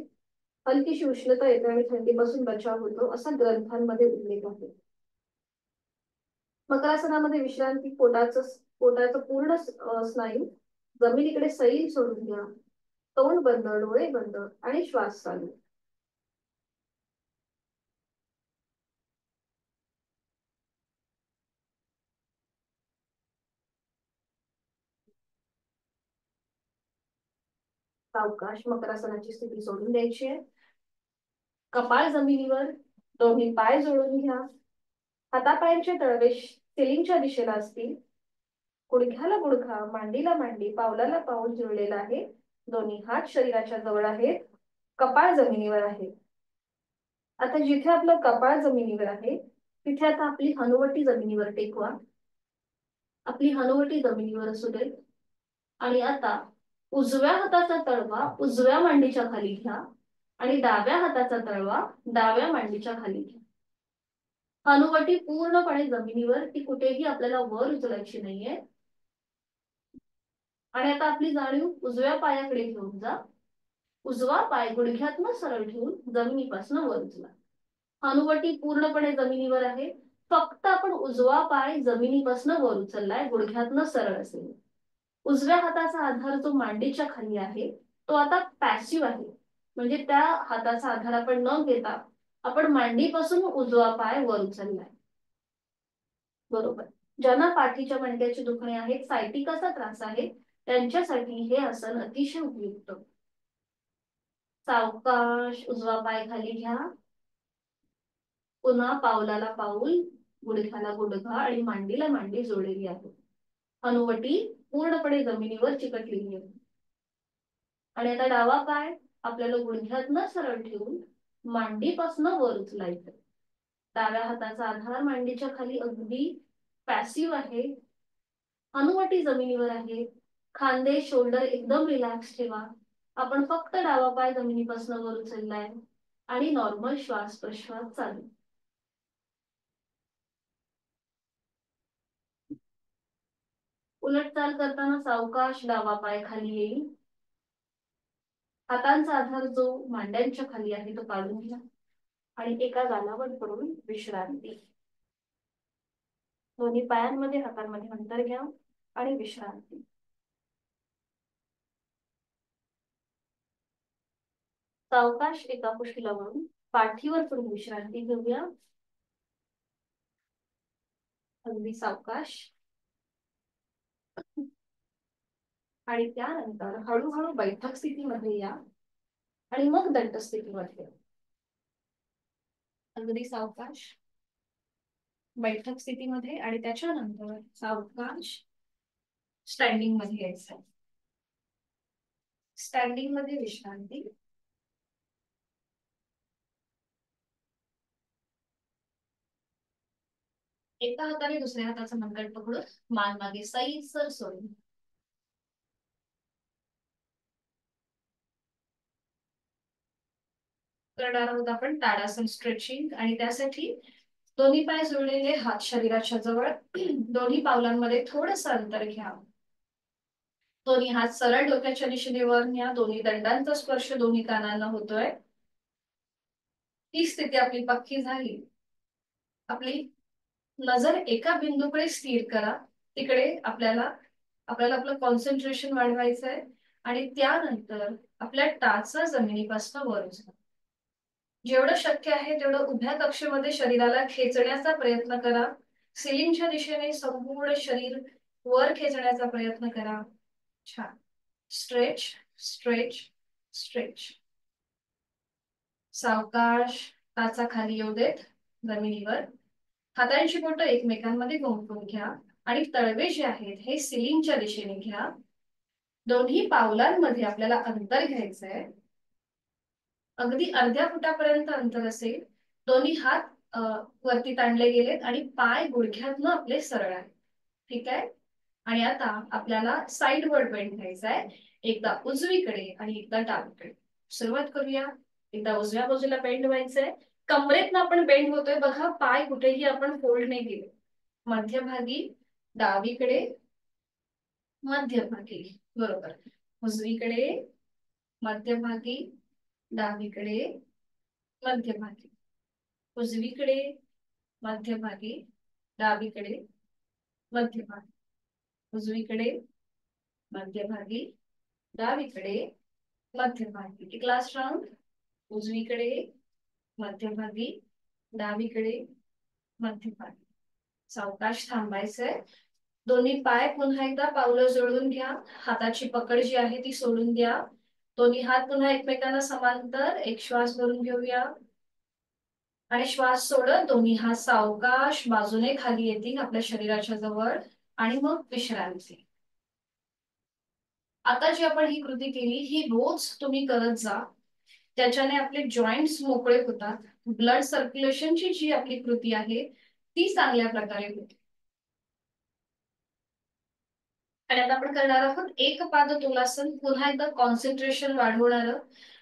हलकीशी उष्णता येते आणि थंडीपासून बचाव होतो, असा ग्रंथांमध्ये उल्लेख आहे. मकरासनामध्ये विश्रांती. पोटाचं पूर्ण स्नायू जमिनीकडे सैल सोडून घ्या. तोंड बंद, डोळे बंद आणि श्वास चालू. सावकाश मकरासनाची स्थिती सोडून द्यायची आहे. कपाळ जमिनीवर. दोन्ही पाय जोडून घ्या. हातापायांचे तळवे सिलिंगच्या दिशेला असतील. गुडघ्याला गुडघा, मांडीला मांडी, पावलाला पाऊल जुळलेला आहे. दोन्ही हात शरीराच्या जवळ आहेत. कपाळ जमिनीवर आहे. आता जिथे आपलं कपाळ जमिनीवर आहे तिथे आता आपली हनुवटी जमिनीवर टेकवा. आपली हनुवटी जमिनीवर असू दे. आणि आता उजव्या हाताचा तळवा उजव्या मांडीच्या खाली घ्या आणि डाव्या हाताचा तळवा डाव्या मांडीच्या खाली घ्या. हनुवटी पूर्णपणे जमिनीवर, ती कुठेही आपल्याला वर उचलायची नाहीये. आणि आता आपली जाणीव उजव्या पायाकडे घेऊन जा. उजवा पाय गुडघ्यातनं सरळ ठेवून जमिनीपासून वर उचला. हनुवटी पूर्णपणे जमिनीवर आहे. फक्त आपण उजवा पाय जमिनीपासून वर उचललाय, गुडघ्यातनं सरळ असेल. उजव्या हाताचा आधार जो मांडीच्या खाली आहे तो आता पॅसिव्ह आहे. म्हणजे त्या हाताचा आधार आपण न घेता आपण मांडीपासून उजवा पाय वर उचललाय. बरोबर. ज्यांना पाठीच्या मणक्याची दुखणे आहेत, सायटिकाचा त्रास आहे, त्यांच्यासाठी हे आसन अतिशय उपयुक्त. सावकाश उजवा पाय खाली घ्या. पुन्हा पावलाला पाऊल, गुडघ्याला गुडघा आणि मांडीला मांडी जोडलेली आहे. हनुवटी पूर्णपणे जमिनीवर चिकटलेली आहे. आणि आता डावा पाय आपल्याला गुडघ्यातनं सरळ ठेवून मांडीपासून वर उचलायचं. डाव्या हाताचा आधार मांडीच्या खाली अगदी पॅसिव्ह आहे. हनुवटी जमिनीवर आहे. खांदे, शोल्डर एकदम रिलॅक्स ठेवा. आपण फक्त डावा पाय जमिनीपासून वर उचललाय आणि नॉर्मल श्वास प्रश्वास चालू. उलट चाल करताना सावकाश डावा पाय खाली येईल. हातांचा आधार जो मांड्यांच्या खाली आहे तो काढून घ्या आणि एका गालावर पडून विश्रांती. दोन्ही पायांमध्ये हातांमध्ये अंतर घ्या आणि विश्रांती. सावकाश एका कुशीला वळून पाठीवर पण विश्रांती घेऊया. अगदी सावकाश. आणि त्यानंतर हळूहळू बैठक स्थितीमध्ये या आणि मग दंड स्थितीमध्ये. अगदी सावकाश बैठक स्थितीमध्ये आणि त्याच्यानंतर सावकाश स्टँडिंग मध्ये यायचं. स्टँडिंग मध्ये विश्रांती. एका हाताने दुसऱ्या हाताचा मनगट पकडून मान मागे सैलसर सोडून. करणार आहोत आपण ताडासन स्ट्रेचिंग आणि त्यासाठी दोन्ही पाय जोडलेले हात शरीराच्या जवळ. दोन्ही पावलांमध्ये थोडंसं अंतर घ्या. दोन्ही हात सरळ डोक्याच्या दिशेने वर न्या. दोन्ही दंडांचा स्पर्श दोन्ही कानांना होतोय. ही स्थिती आपली पक्की झाली. आपली नजर एका बिंदूकडे स्थिर करा. तिकडे आपल्याला आपलं कॉन्सन्ट्रेशन वाढवायचं आहे आणि त्यानंतर आपल्या टाचा जमिनीपासून वर उचला. जेवढं शक्य आहे तेवढं उभ्या कक्षेमध्ये शरीराला खेचण्याचा प्रयत्न करा. सिलिंगच्या दिशेने संपूर्ण शरीर वर खेचण्याचा प्रयत्न करा. छान. Stretch stretch stretch. सावकाश टाचा खाली येऊ देत जमिनीवर. हातांची बोटं एकमेकांमध्ये गुंफून घ्या आणि तळवे जे आहेत हे सिलिंगच्या दिशेने घ्या. दोन्ही पावलांमध्ये आपल्याला अंतर घ्यायचंय. अगदी अर्ध्या फुटापर्यंत अंतर असेल. दोन्ही हात वरती ताणले गेलेत आणि पाय गुडघ्यातनं आपले सरळ आहेत. ठीक आहे. आणि आता आपल्याला साइडवर्ड बेंड घ्यायचा आहे. एकदा उजवीकडे आणि एकदा डावीकडे. सुरुवात करूया. एकदा उजव्या बाजूला बेंड व्हायचंय. कमरेतनं आपण बेंड होतोय बघा. पाय कुठेही आपण फोल्ड नाही केले. मध्यभागी डावीकडे मध्यभागी. बरोबर. उजवीकडे मध्यभागी डावीकडे मध्यभागी. उजवीकडे मध्यभागी डावीकडे मध्यभागी. उजवीकडे मध्यभागी डावीकडे मध्यभागी. एक लास्ट राउंड. उजवीकडे मध्यभागी डावीकडे मध्यभागी. सावकाश थांबायचंय. दोन्ही पाय पुन्हा एकदा पावलं जोडून घ्या. हाताची पकड जी आहे ती सोडून द्या. दोन्ही हात पुन्हा एकमेकांना समांतर. एक श्वास भरून घेऊया आणि श्वास सोडत दोन्ही हात सावकाश बाजूने खाली येतील आपल्या शरीराच्या जवळ आणि मग विश्रांती. आता जी आपण ही कृती केली ही रोज तुम्ही करत जा. त्याच्याने आपले जॉईंट्स मोकळे होतात. ब्लड सर्क्युलेशनची जी आपली कृती आहे ती चांगल्या प्रकारे होते. आणि आता आपण करणार आहोत एक पाद तुलासन. पुन्हा एकदा कॉन्सन्ट्रेशन वाढवणार,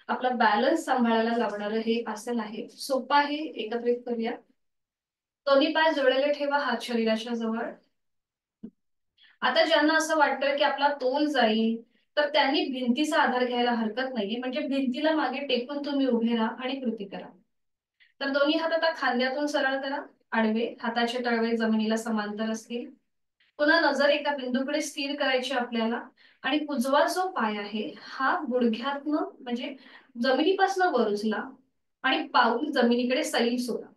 आपला बॅलन्स सांभाळायला लावणार हे आसन आहे. सोपं आहे. एकत्रित करूया. दोन्ही पाय जोडलेले ठेवा हात शरीराच्या जवळ. आता ज्यांना असं वाटतं की आपला तोल जाईल तर त्यांनी भिंतीचा आधार घ्यायला हरकत नाहीये. म्हणजे भिंतीला मागे टेकून तुम्ही उभे राहा आणि कृती करा. तर दोन्ही हात आता खांद्यातून सरळ करा. आडवे. हाताचे तळवे जमिनीला समांतर असतील. पुन्हा नजर एका बिंदूकडे स्थिर करायची आपल्याला आणि उजवा जो पाय आहे हा गुडघ्यातनं म्हणजे जमिनीपासून वर उचला आणि पाऊल जमिनीकडे सैल सोडा.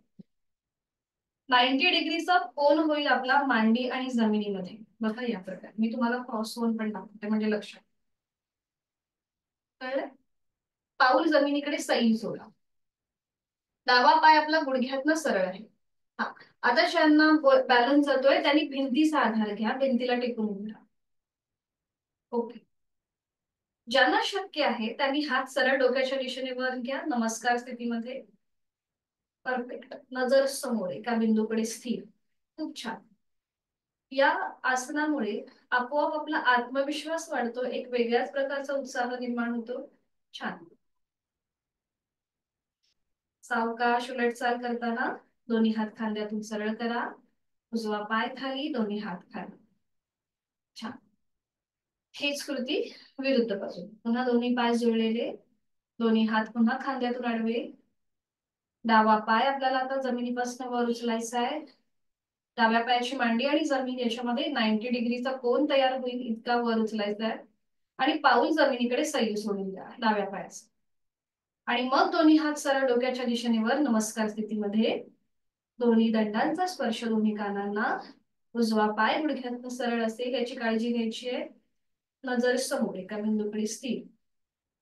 90 डिग्रीचा कोन होईल आपला मांडी आणि जमिनीमध्ये. बघा या प्रकारे. मी तुम्हाला क्रॉस वन पण दाखवते म्हणजे लक्षात. कळलं? पाऊल जमिनीकडे सैल सोडा. डावा पाय आपला गुडघ्यातनं सरळ आहे. हा. आता ज्यांना बॅलन्स जातोय त्यांनी भिंतीचा आधार घ्या. भिंतीला टेकून उभे राहा. ओके. ज्यांना शक्य आहे त्यांनी हात सरळ डोक्याच्या दिशेने वर घ्या. नमस्कार स्थितीमध्ये. परफेक्ट. नजर समोर एका बिंदूकडे स्थिर. खूप छान. या आसनामुळे आपोआप आपला आत्मविश्वास वाढतो. एक वेगळ्याच प्रकारचा उत्साह निर्माण होतो. छान. सावकाश उलटचाल करताना दोन्ही हात खांद्यातून सरळ करा. उजवा पाय खाली. दोन्ही हात खाली. छान. हेच कृती विरुद्ध बाजू. पुन्हा दोन्ही पाय जोडलेले. दोन्ही हात पुन्हा खांद्यातून आडवे. डावा पाय आपल्याला आता जमिनीपासून वर उचलायचा आहे. डाव्या पायाची मांडी आणि जमीन याच्यामध्ये 90 डिग्रीचा कोन तयार होईल इतका वर उचलायचा आहे आणि पाऊल जमिनीकडे सैल सोडून द्या डाव्या पायाचं. आणि मग दोन्ही हात सरळ डोक्याच्या दिशेने वर नमस्कार स्थितीमध्ये. दोन्ही दंडांचा स्पर्श दोन्ही कानांना. उजवा पाय गुडघ्यात सरळ असेल याची काळजी घ्यायची आहे. नजर समोर एका बिंदूकडे स्थिर.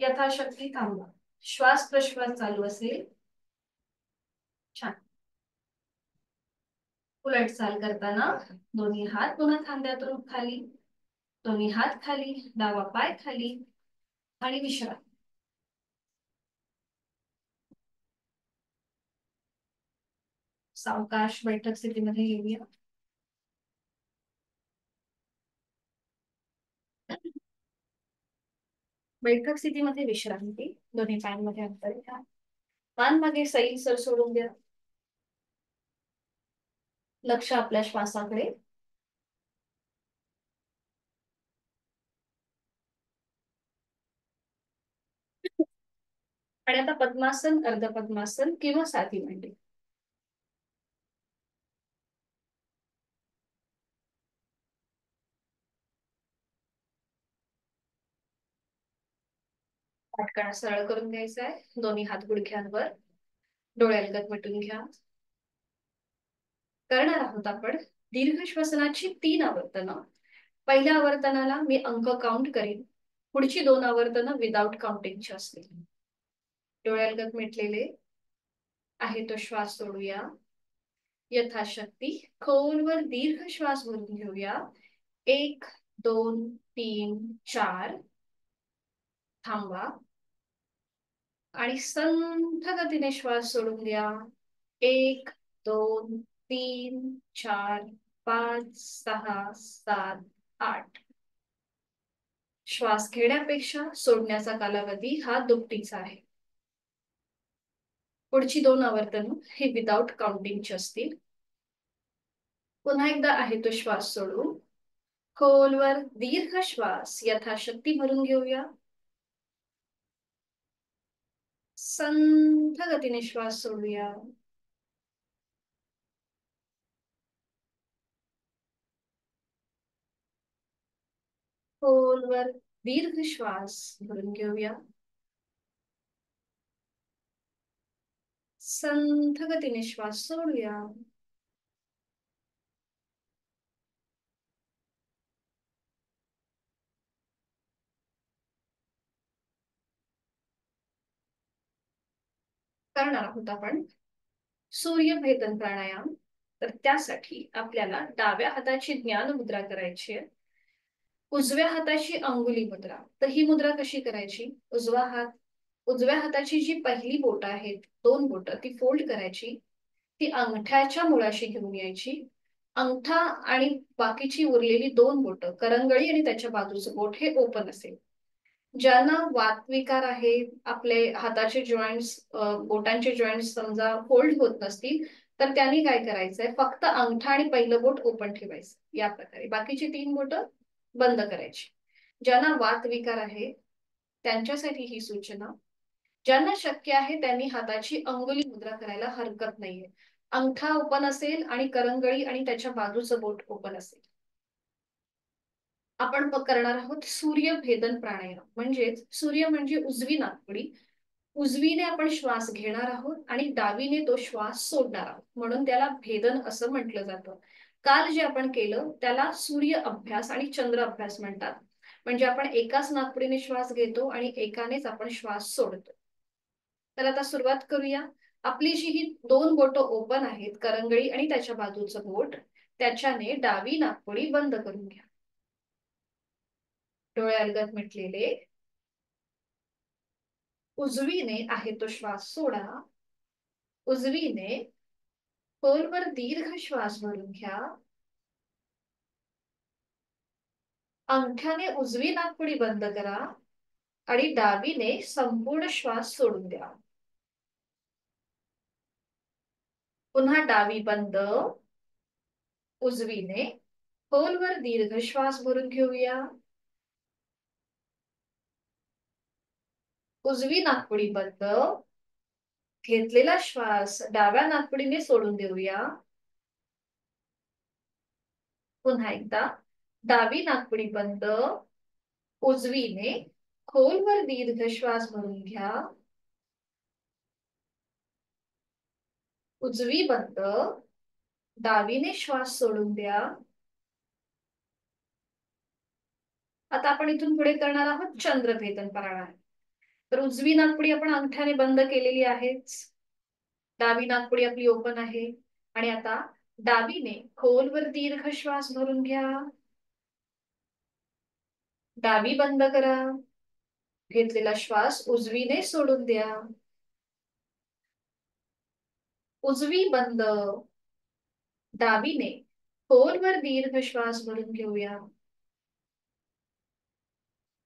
यथाशक्ती थांबा. श्वास प्रश्वास चालू असेल. छान. उलट चाल करताना दोन्ही हात पुन्हा खांद्यातून खाली. दोन्ही हात खाली. डावा पाय खाली. आणि विश्राम. सावकाश बैठक स्थितीमध्ये येऊया. बैठक स्थितीमध्ये विश्रांती. दोन्ही पायांमध्ये अंतर घ्या. मान मागे सैल सर सोडून द्या. लक्ष आपल्या श्वासाकडे. आणि आता पद्मासन, अर्ध पद्मासन किंवा साधी मांडी. पाठकणा सरळ करून घ्यायचा आहे. दोन्ही हात गुडघ्यांवर. डोळ्यालगत मिटून घ्या. करणार आहोत आपण दीर्घ श्वसनाची 3 आवर्तनं. पहिल्या आवर्तनाला मी अंक काउंट करीन. पुढची 2 आवर्तनं विदाउट काउंटिंगची असतील. डोळ्यालगत मिटलेले आहे तो श्वास सोडूया. यथाशक्ती खोलवर दीर्घ श्वास भरून घेऊया. 1 2 3 4. थांबा. आणि संथ गतीने श्वास सोडून द्या. 1 2 3 4 5 6 7 8. श्वास घेण्यापेक्षा सोडण्याचा कालावधी हा दुपटीचा आहे. पुढची 2 आवर्तन हे विदाउट काउंटिंगची असतील. पुन्हा एकदा आहे तो श्वास सोडून खोलवर दीर्घ श्वास यथाशक्ती भरून घेऊया. संथ गतीने श्वास सोडूया. खोलवर दीर्घ श्वास भरून घेऊया. संथ गतीने श्वास सोडूया. करणार आहोत आपण सूर्यभेदन प्राणायाम. तर त्यासाठी आपल्याला डाव्या हाताची ज्ञान मुद्रा करायची आहे. उजव्या हाताची अंगुली मुद्रा. तर ही मुद्रा कशी करायची? उजव्या हाताची जी पहिली बोट आहेत, 2 बोट, ती फोल्ड करायची. ती अंगठ्याच्या मुळाशी घेऊन यायची. अंगठा आणि बाकीची उरलेली 2 बोट, करंगळी आणि त्याच्या बाजूचं बोट हे ओपन असेल. ज्यांना वातविकार आहे, आपले हाताचे जॉईंट्स, बोटांचे जॉईंट्स समजा फोल्ड होत नसतील, तर त्यांनी काय करायचंय, फक्त अंगठा आणि पहिलं बोट ओपन ठेवायचं. या प्रकारे बाकीची 3 बोट बंद करायची. ज्यांना वातविकार आहे त्यांच्यासाठी ही सूचना. ज्यांना शक्य आहे त्यांनी हाताची अंगुली मुद्रा करायला हरकत नाहीये. अंगठा ओपन असेल आणि करंगळी आणि त्याच्या बाजूचं बोट ओपन असेल. आपण करणार आहोत सूर्यभेदन प्राणायाम. म्हणजेच सूर्य म्हणजे उजवी नाकपुडी. उजवीने आपण श्वास घेणार आहोत आणि डावीने तो श्वास सोडणार आहोत, म्हणून त्याला भेदन असं म्हटलं जातं. काल जे आपण केलं त्याला सूर्य अभ्यास आणि चंद्र अभ्यास म्हणतात. म्हणजे आपण एकाच नाकपुडीने श्वास घेतो आणि एकानेच आपण श्वास सोडतो. तर आता सुरुवात करूया. आपली जी ही 2 बोट ओपन आहेत, करंगळी आणि त्याच्या बाजूचं बोट, त्याच्याने डावी नाकपुडी बंद करून घ्या. डोळे अलगद मिटलेले. उजवीने आहे तो श्वास सोडा. उजवीने खोलवर दीर्घ श्वास भरून घ्या. अंगठ्याने उजवी नाकपुडी बंद करा आणि डावीने संपूर्ण श्वास सोडून द्या. पुन्हा डावी बंद. उजवीने खोलवर दीर्घ श्वास भरून घेऊया. उजवी नाकपुडी बंद. घेतलेला श्वास डाव्या नाकपुडीने सोडून देऊया. पुन्हा एकदा डावी नाकपुडी बंद. उजवीने खोलवर दीर्घ श्वास भरून घ्या. उजवी बंद, डावीने श्वास सोडून द्या. आता आपण इथून पुढे करणार आहोत चंद्रभेदन प्राणायाम. तर उजवी नाकपुडी आपण अंगठ्याने बंद केलेली आहेच. डावी नाकपुडी आपली ओपन आहे. आणि आता डावीने खोलवर दीर्घ श्वास भरून घ्या. डावी बंद करा. घेतलेला श्वास उजवीने सोडून द्या. उजवी बंद, डावीने खोलवर दीर्घ श्वास भरून घेऊया.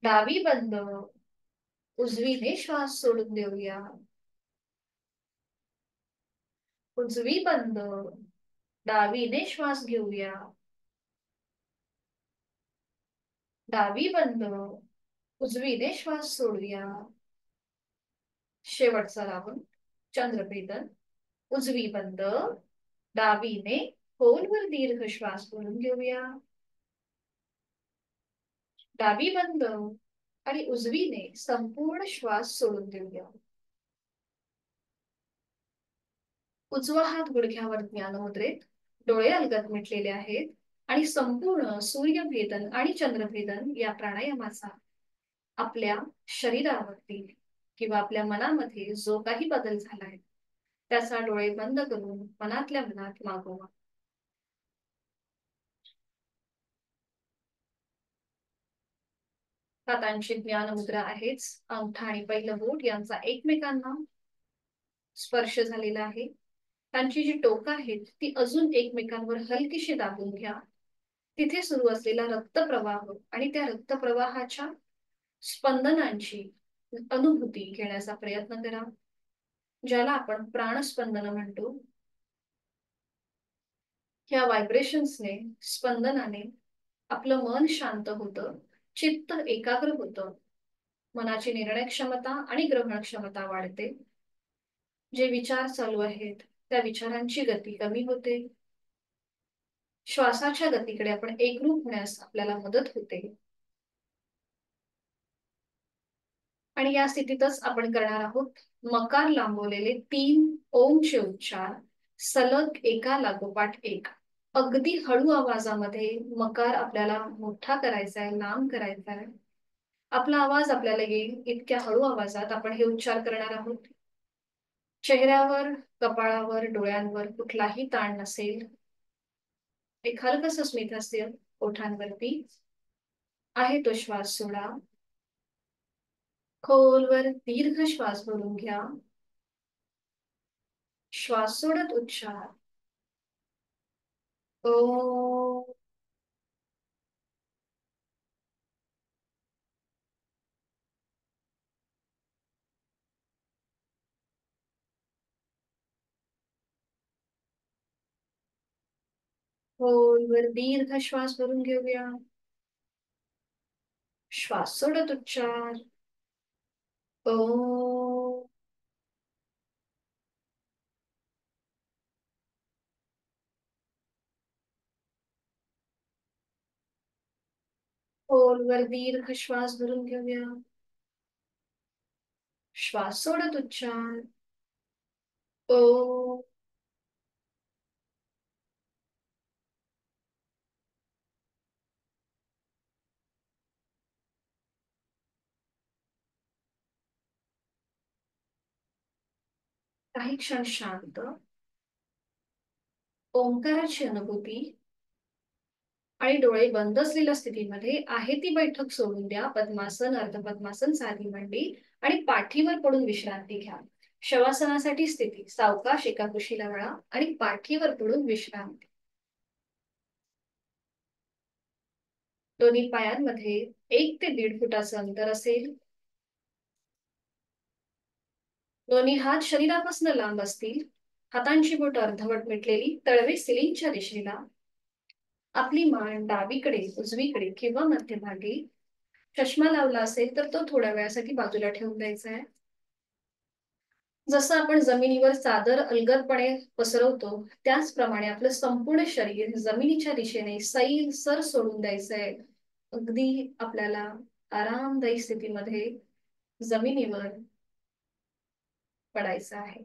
डावी बंद, उजवीने श्वास सोडून देऊया. उजवी बंद, डावीने श्वास घेऊया. डावी बंद, उजवीने श्वास सोडूया. शेवटचा राऊंड चंद्रभेदन. उजवी बंद, डावीने खोलवर दीर्घ श्वास भरून घेऊया. डावी बंद आणि उजवीने संपूर्ण श्वास सोडून देऊया. उजवा हात गुडघ्यावर ज्ञानमुद्रेत, डोळे अलगद मिटलेले आहेत आणि संपूर्ण सूर्यभेदन आणि चंद्रभेदन या प्राणायामाचा आपल्या शरीरावरती किंवा आपल्या मनामध्ये जो काही बदल झालाय त्याचा डोळे बंद करून मनातल्या मनात मागोवा. हातांची ज्ञानमुद्रा आहेच. अंगठा आणि पहिलं बोट यांचा एकमेकांना स्पर्श झालेला आहे. त्यांची जी टोकं आहेत ती अजून एकमेकांवर हलकीशी दाबून घ्या. तिथे सुरू असलेला रक्तप्रवाह आणि त्या रक्तप्रवाहाच्या स्पंदनांची अनुभूती घेण्याचा प्रयत्न करा, ज्याला आपण प्राणस्पंदन म्हणतो. ह्या व्हायब्रेशन्सने, स्पंदनाने आपलं मन शांत होतं, चित्त एकाग्र होतं, मनाची निर्णय क्षमता आणि ग्रहण क्षमता वाढते. जे विचार चालू आहेत त्या विचारांची गती कमी होते. श्वासाच्या गतीकडे आपण एकरूप होण्यास आपल्याला मदत होते. आणि या स्थितीतच आपण करणार आहोत मकार लांबवलेले 3 ओमचे उच्चार सलग एका लागोपाठ एक. अगदी हळू आवाजामध्ये मकार आपल्याला मोठा करायचा आहे, लांब करायचा आहे. आपला आवाज आपल्याला येईल इतक्या हळू आवाजात आपण हे उच्चार करणार आहोत. चेहऱ्यावर, कपाळावर, डोळ्यांवर कुठलाही ताण नसेल. एक हलकस स्मित हास्य ओठांवरती. आहे तो श्वास सोडा. खोलवर दीर्घ श्वास भरून घ्या. श्वास सोडत उच्चार ओ. खोलवर दीर्घ श्वास भरून घेऊया. श्वास सोडत उच्चार ओ. खोलवर दीर्घ श्वास भरून घेऊया. श्वास सोडत उच्चार ओ. काही क्षण शांत ओंकाराची अनुभूती आणि डोळे बंद असलेल्या स्थितीमध्ये आहे ती बैठक सोडून द्या. पद्मासन, अर्धपद्मासन, साधी मांडी आणि पाठीवर पडून विश्रांती घ्या. शवासनासाठी स्थिती सावकाश एका कुशीला वळा आणि पाठीवर पडून विश्रांती. दोन्ही पायांमध्ये 1 ते 1.5 फुटाचं अंतर असेल. दोन्ही हात शरीरापासून लांब असतील. हातांची बोट अर्धवट मिटलेली, तळवे सिलिंगच्या दिशेला. आपली मान डावीकडे, उजवीकडे किंवा मध्यभागी. चष्मा लावला असेल तर तो थोड्या वेळासाठी बाजूला ठेवून द्यायचा आहे. जसं आपण जमिनीवर चादर अलगदपणे पसरवतो त्याचप्रमाणे आपलं संपूर्ण शरीर जमिनीच्या दिशेने सैल सर सोडून द्यायचंय. अगदी आपल्याला आरामदायी स्थितीमध्ये जमिनीवर पडायचं आहे.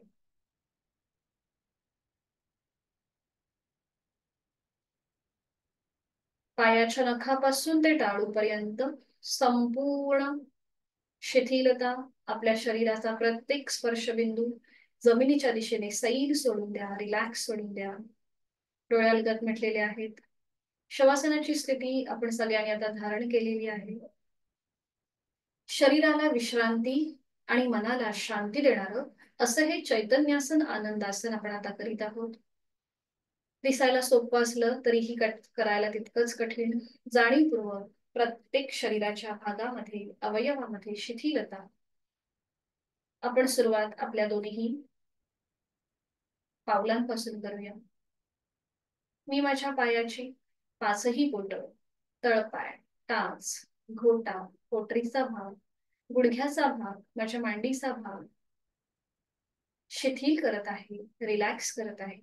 पायाच्या नखापासून ते टाळूपर्यंत संपूर्ण शिथिलता. आपल्या शरीराचा प्रत्येक स्पर्शबिंदू जमिनीच्या दिशेने सैल सोडून द्या, रिलॅक्स सोडून द्या. डोळ्यालगत मिटलेले आहेत. शवासनाची स्थिती आपण सगळ्यांनी आता धारण केलेली आहे. शरीराला विश्रांती आणि मनाला शांती देणारं असं हे चैतन्यासन आनंदासन आपण आता करीत आहोत. दिसायला सोपं असलं तरीही करायला तितकंच कठीण. जाणीवपूर्वक प्रत्येक शरीराच्या भागामध्ये, अवयवामध्ये शिथिलता. आपण सुरुवात आपल्या दोन्ही पावलांपासून करूया. मी माझ्या पायाची पाचही बोट, तळपाय, टाच, घोटा, पोटरीचा भाग, गुडघ्याचा भाग, माझ्या मांडीचा भाग शिथिल करत आहे, रिलॅक्स करत आहे.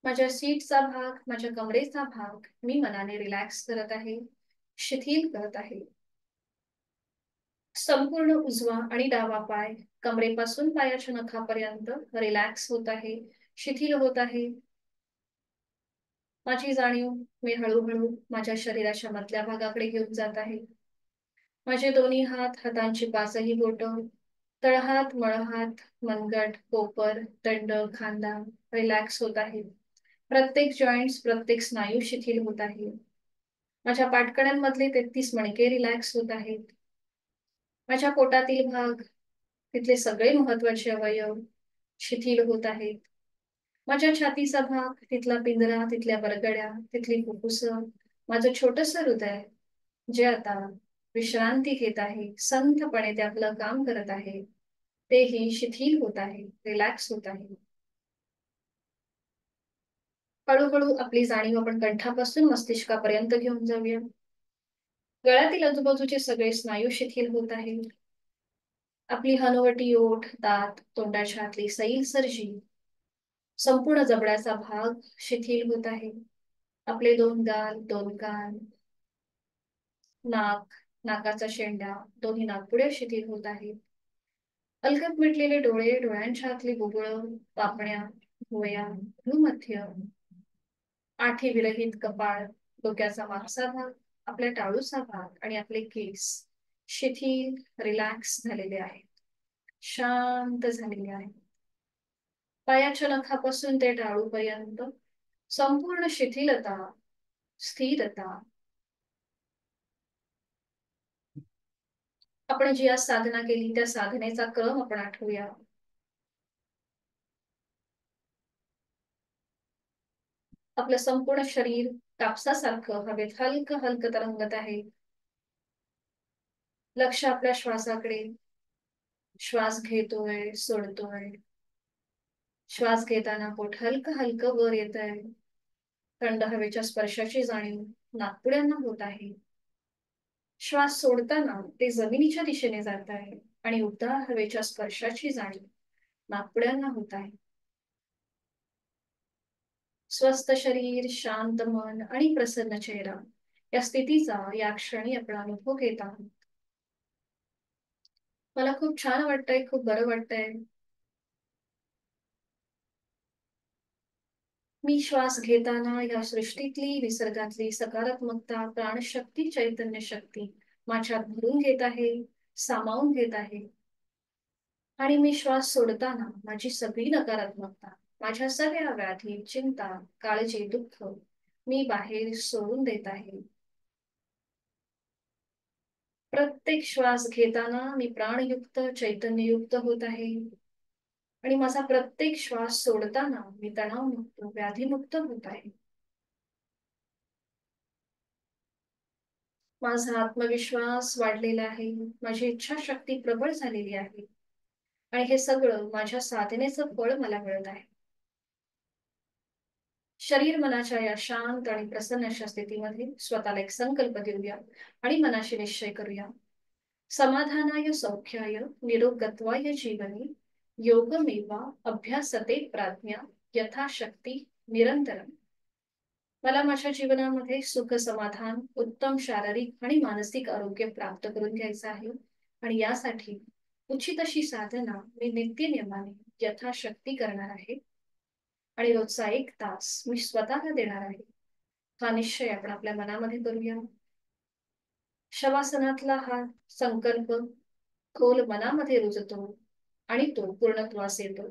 माझ्या सीटचा भाग, माझ्या कमरेचा भाग मी मनाने रिलॅक्स करत आहे, शिथिल करत आहे. संपूर्ण उजवा आणि डावा पाय कमरेपासून पायाच्या नखापर्यंत रिलॅक्स होत आहे, शिथिल होत आहे. माझी जाणीव मी हळूहळू माझ्या शरीराच्या मधल्या भागाकडे घेऊन जात आहे. माझे दोन्ही हात, हातांची पाचही बोट, तळहात, मळहात, मनगट, कोपर, दंड, खांदा रिलॅक्स होत आहे. प्रत्येक जॉईंट्स, प्रत्येक स्नायू शिथिल होत आहे. माझ्या पाठकड्यांमधले 33 मणके रिलॅक्स होत आहेत. माझ्या पोटातील भाग, तिथले सगळे महत्वाचे अवयव शिथिल होत आहेत. माझ्या छातीचा भाग, तिथला पिंजरा, तिथल्या बरगड्या, तिथली फुफ्फुस, माझं छोटस हृदय जे आता विश्रांती घेत आहे, संथपणे ते आपलं काम करत आहे, तेही शिथिल होत आहे, रिलॅक्स होत आहे. हळूहळू आपली जाणीव आपण कंठापासून मस्तिष्कापर्यंत घेऊन जाऊया. गळ्यातील आजूबाजूचे सगळे स्नायू शिथिल होत आहेत. आपली हनुवटी, ओठ, दात, तोंडाच्या आतली सैल सर्जी, संपूर्ण जबड्याचा भाग शिथिल होत आहे. आपले दोन गाल, दोन कान, नाक, नाकाचा शेंडा, दोन्ही नाकपुड्या शिथिल होत आहेत. अलगद मिटलेले डोळे, डोळ्यांच्या आतली बुबुळ, पापण्या, भुवया, भ्रूमध्य, आठी विरहित कपाळ, डोक्याचा मागचा भाग, आपल्या टाळूचा भाग आणि आपले केस शिथिल, रिलॅक्स झालेले आहेत, शांत झालेले आहेत. पायाच्या नखापासून ते टाळूपर्यंत संपूर्ण शिथिलता, स्थिरता. आपण जी आज साधना केली त्या साधनेचा क्रम आपण आठवूया. आपलं संपूर्ण शरीर कापसासारखं हवेत हलकं हलकं तरंगत आहे. लक्ष आपल्या श्वासाकडे. श्वास घेतोय, सोडतोय. श्वास घेताना पोट हलकं हलकं वर येत आहे. थंड हवेच्या स्पर्शाची जाणीव नाकपुड्यांना होत आहे. श्वास सोडताना ते जमिनीच्या दिशेने जात आहे आणि उबदार हवेच्या स्पर्शाची जाणीव नाकपुड्यांना होत आहे. स्वस्थ शरीर, शांत मन आणि प्रसन्न चेहरा या स्थितीचा या क्षणी आपण अनुभव घेत आहोत. मला खूप छान वाटतंय, खूप बरं वाटतंय. मी श्वास घेताना या सृष्टीतली, निसर्गातली सकारात्मकता, प्राणशक्ती, चैतन्य शक्ती माझ्यात भरून घेत आहे, सामावून घेत आहे. आणि मी श्वास सोडताना माझी सगळी नकारात्मकता, माझ्या सगळ्या व्याधी, चिंता, काळजी, दुःख मी बाहेर सोडून देत आहे. प्रत्येक श्वास घेताना मी प्राणयुक्त, चैतन्ययुक्त होत आहे आणि माझा प्रत्येक श्वास सोडताना मी तणावमुक्त, व्याधीमुक्त होत आहे. माझा आत्मविश्वास वाढलेला आहे, माझी इच्छाशक्ती प्रबळ झालेली आहे आणि हे सगळं माझ्या साधनेचं फळ मला मिळत आहे. शरीर मनाच्या या शांत आणि प्रसन्न अशा स्थितीमध्ये स्वतःला एक संकल्प देऊया आणि मनाशी निश्चय करूया. समाधानाय सौख्याय निरोगत्वाय जीवनी योगमेवा अभ्यासते प्राज्ञा यथाशक्ती निरंतरम. मला माझ्या जीवनामध्ये सुख, समाधान, उत्तम शारीरिक आणि मानसिक आरोग्य प्राप्त करून घ्यायचं आहे आणि यासाठी उचित अशी साधना मी नित्यनेमाने यथाशक्ती करणार आहे आणि रोजचा 1 तास मी स्वतःला देणार आहे. हा निश्चय आपण आपल्या मनामध्ये करूया. शवासनातला हा संकल्प खोल मनामध्ये रुजतो आणि तो पूर्णत्वास येतो.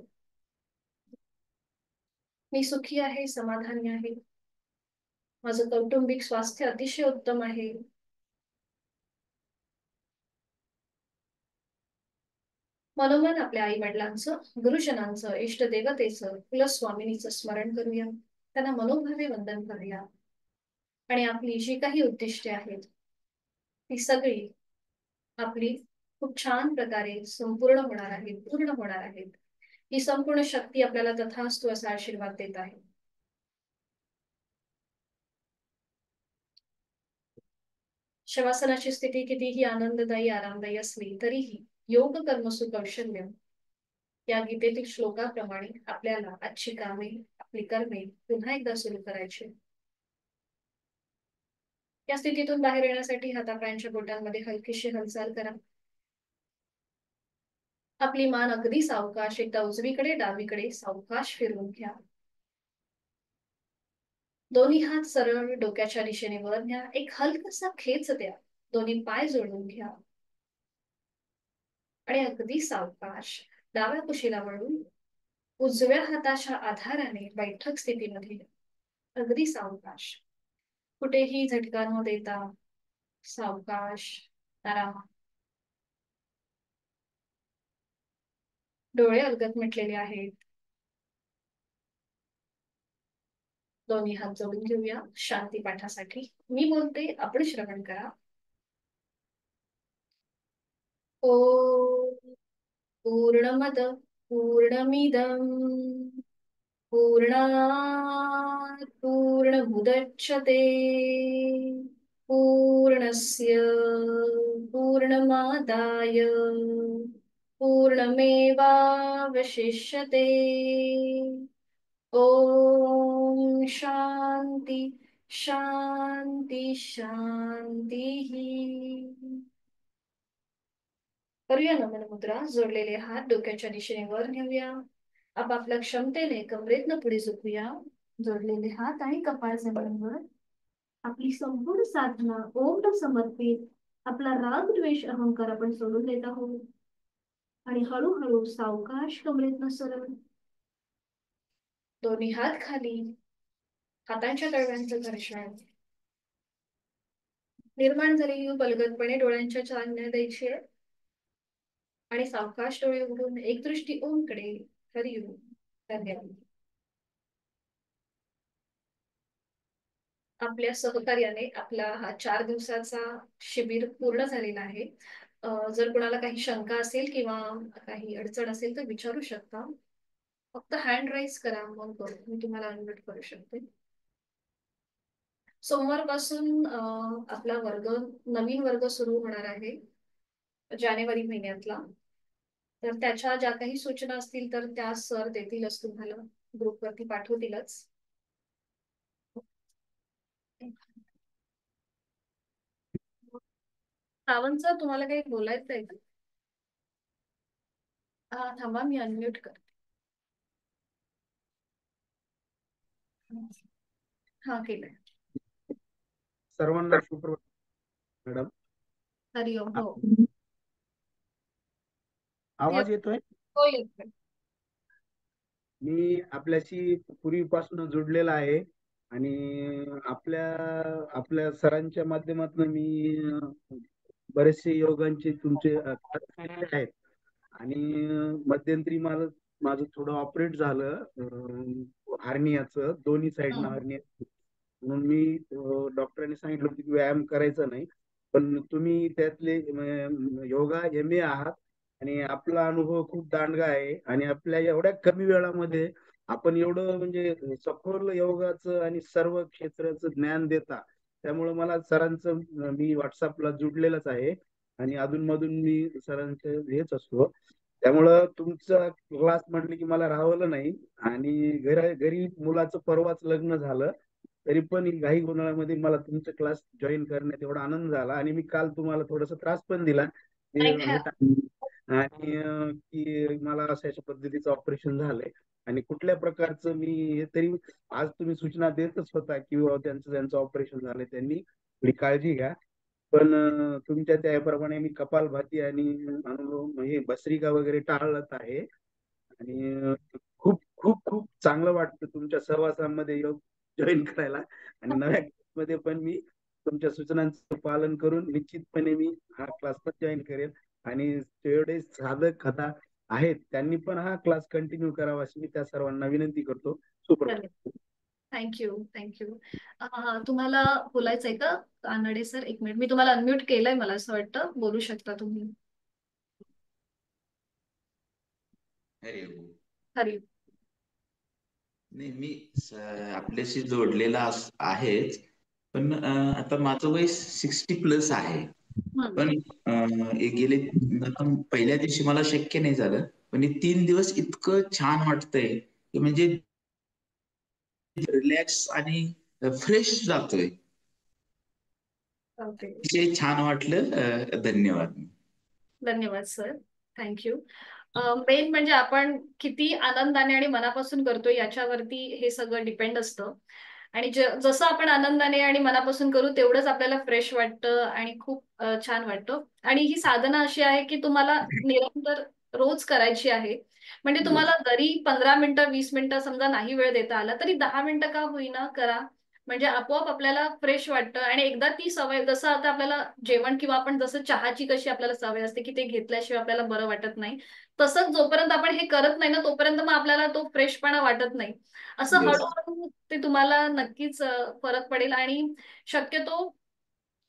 मी सुखी आहे, समाधानी आहे, माझं कौटुंबिक स्वास्थ्य अतिशय उत्तम आहे, मनोमन आपल्या आई वडिलांचं, गुरुजनांचं, इष्टदेवतेचं, कुलस्वामिनीचं स्मरण करूया. त्यांना मनोभावे वंदन करूया आणि आपली जी काही उद्दिष्टे आहेत ती सगळी आपली खूप छान प्रकारे संपूर्ण होणार आहेत, पूर्ण होणार आहेत. ही संपूर्ण शक्ती आपल्याला तथास्तु असा आशीर्वाद देत आहे. शवासनाची स्थिती कितीही आनंददायी आरामदायी असली तरीही योग कर्मसु कौशल्य या गीतेतील श्लोकाप्रमाणे आपल्याला आजची कामे, आपली कर्मे पुन्हा एकदा सुरू करायची. या स्थितीतून बाहेर येण्यासाठी हातापायांच्या बोटांमध्ये हलकीशी हालचाल करा. आपली मान अगदी सावकाश एकदा उजवीकडे डावीकडे सावकाश फिरवून घ्या. दोन्ही हात सरळ डोक्याच्या दिशेने वर न्या. एक हलकासा खेच द्या. दोन्ही पाय जोडून घ्या आणि अगदी सावकाश डाव्या कुशीला वळून उजव्या हाताच्या आधाराने बैठक स्थितीमध्ये अगदी सावकाश, कुठेही झटका न देता सावकाश आराम. डोळे अलगद मिटलेले आहेत. दोन्ही हात जोडून घेऊया शांती पाठासाठी. मी बोलते, आपण श्रवण करा. ओम पूर्णमद पूर्णमिदं पूर्णात् पूर्णमुदच्यते पूर्णस्य पूर्णमादाय पूर्णमेवावशिष्यते. ओम शांती शांती शांती. करूया नमन मुद्रा. जोडलेले हात डोक्याच्या दिशेने वर नेऊया. आपापल्या क्षमतेने कमरेतनं पुढे झुकूया. जोडलेले हात आणि कपाळ जमिनीवर. आपली संपूर्ण साधना ओम समर्पित. आपला राग द्वेष अहंकार आपण सोडून देत आहोत आणि हळूहळू सावकाश कमरेतनं सरळ. दोन्ही हात खाली. हातांच्या तळव्यांचं घर्षण. निर्माण झालेली बलगतपणे डोळ्यांच्या चालना द्यायची आणि सावकाश डोळे उघडून एक दृष्टी ओमकडे. हरिओम. धन्यवाद. आपल्या सहकार्याने आपला हा 4 दिवसाचा शिबिर पूर्ण झालेला आहे. जर कुणाला काही शंका असेल किंवा काही अडचण असेल तर विचारू शकता. फक्त हँड राईज करा, मग मी तुम्हाला अनम्यूट करू शकते. सोमवारपासून आपला वर्ग, नवीन वर्ग सुरू होणार आहे जानेवारी महिन्यातला. तर त्याच्या ज्या काही सूचना असतील तर त्या सर देतीलच तुम्हाला, ग्रुपवरती पाठवतीलच. सावंतचं तुम्हाला काही बोलायचं आहे का? हा थांबा, मी अनम्यूट करते. हा केलंय. सर्वांना सुप्रभात मॅडम. हरिओम. हो आवाज येतोय? हो येतोय. मी आपल्याशी पूर्वीपासून जोडलेला आहे आणि आपल्या आपल्या सरांच्या माध्यमातून मी बरेचसे योगांचे तुमचे आहेत आणि मध्यंतरी माझं थोडं ऑपरेट झालं हर्नियाचं, दोन्ही साईडनं हर्निया. म्हणून मी डॉक्टरांनी सांगितलं की व्यायाम करायचा नाही, पण तुम्ही त्यातले योगा MA आहात आणि आपला अनुभव खूप दांडगा आहे आणि आपल्या एवढ्या कमी वेळामध्ये आपण एवढं म्हणजे सखोल योगाचं आणि सर्व क्षेत्राचं ज्ञान देता. त्यामुळे मला सरांचं, मी व्हॉट्सअपला जुडलेलंच आहे आणि अधूनमधून मी सरांचं हेच असतो. त्यामुळं तुमचा क्लास म्हटलं की मला राहवलं नाही आणि घरी मुलाचं परवाच लग्न झालं तरी पण घाई गोंधळामध्ये मला तुमचा क्लास जॉईन करण्यात एवढा आनंद झाला आणि मी काल तुम्हाला थोडासा त्रास पण दिला आणि की मला अशा पद्धतीचं ऑपरेशन झालंय. आणि कुठल्या प्रकारचं मी हे तरी आज तुम्ही सूचना देतच होता की बाबा त्यांचं ऑपरेशन झालं, त्यांनी थोडी काळजी घ्या. पण तुमच्या त्याप्रमाणे मी कपालभाती आणि अनुभव म्हणजे भस्त्रिका वगैरे टाळत आहे. आणि खूप खूप खूप चांगलं वाटतं तुमच्या सहवासामध्ये योग जॉईन करायला. आणि नव्या मध्ये पण मी तुमच्या सूचनांचं पालन करून निश्चितपणे मी हा क्लास पण जॉईन करेल. आणि जेवढे साधक आता आहेत त्यांनी पण हा क्लास कंटिन्यू करावा अशी मी त्या सर्वांना विनंती करतो. सुप्रभात. Thank you thank you. तुम्हाला बोलायचंय का कानडे सर? एक मिनिट, मी तुम्हाला अनम्यूट केलंय, मला असं वाटतं बोलू शकता तुम्ही. अरे हो. हरी. नाही, मी आपल्याशी जोडलेला आहेच. पण आता माझं वय 60+ आहे. पण गेले आता पहिल्या दिवशी मला शक्य नाही झालं, पण हे 3 दिवस इतकं छान वाटतंय की म्हणजे रिलॅक्स आणि फ्रेश जातोय. ओके. अतिशय छान वाटलं. धन्यवाद. धन्यवाद सर. थँक्यू. मेन म्हणजे आपण किती आनंदाने आणि मनापासून करतो याच्यावरती हे सगळं डिपेंड असतं. आणि जसं आपण आनंदाने आणि मनापासून करू तेवढंच आपल्याला फ्रेश वाटतं आणि खूप छान वाटतं. आणि ही साधना अशी आहे की तुम्हाला निरंतर रोज करायची आहे. म्हणजे तुम्हाला जरी 15 मिनिटं 20 मिनिटं समजा नाही वेळ देता आला तरी 10 मिनिटं का होईना करा. म्हणजे आपोआप आपल्याला फ्रेश वाटतं. आणि एकदा ती सवय, जसं आता आपल्याला जेवण किंवा आपण जसं चहाची कशी आपल्याला सवय असते की ते घेतल्याशिवाय आपल्याला बरं वाटत नाही, तसंच जोपर्यंत आपण हे करत नाही ना तोपर्यंत मग आपल्याला तो फ्रेशपणा वाटत नाही. असं येस. हळूहळू ते तुम्हाला नक्कीच फरक पडेल. आणि शक्यतो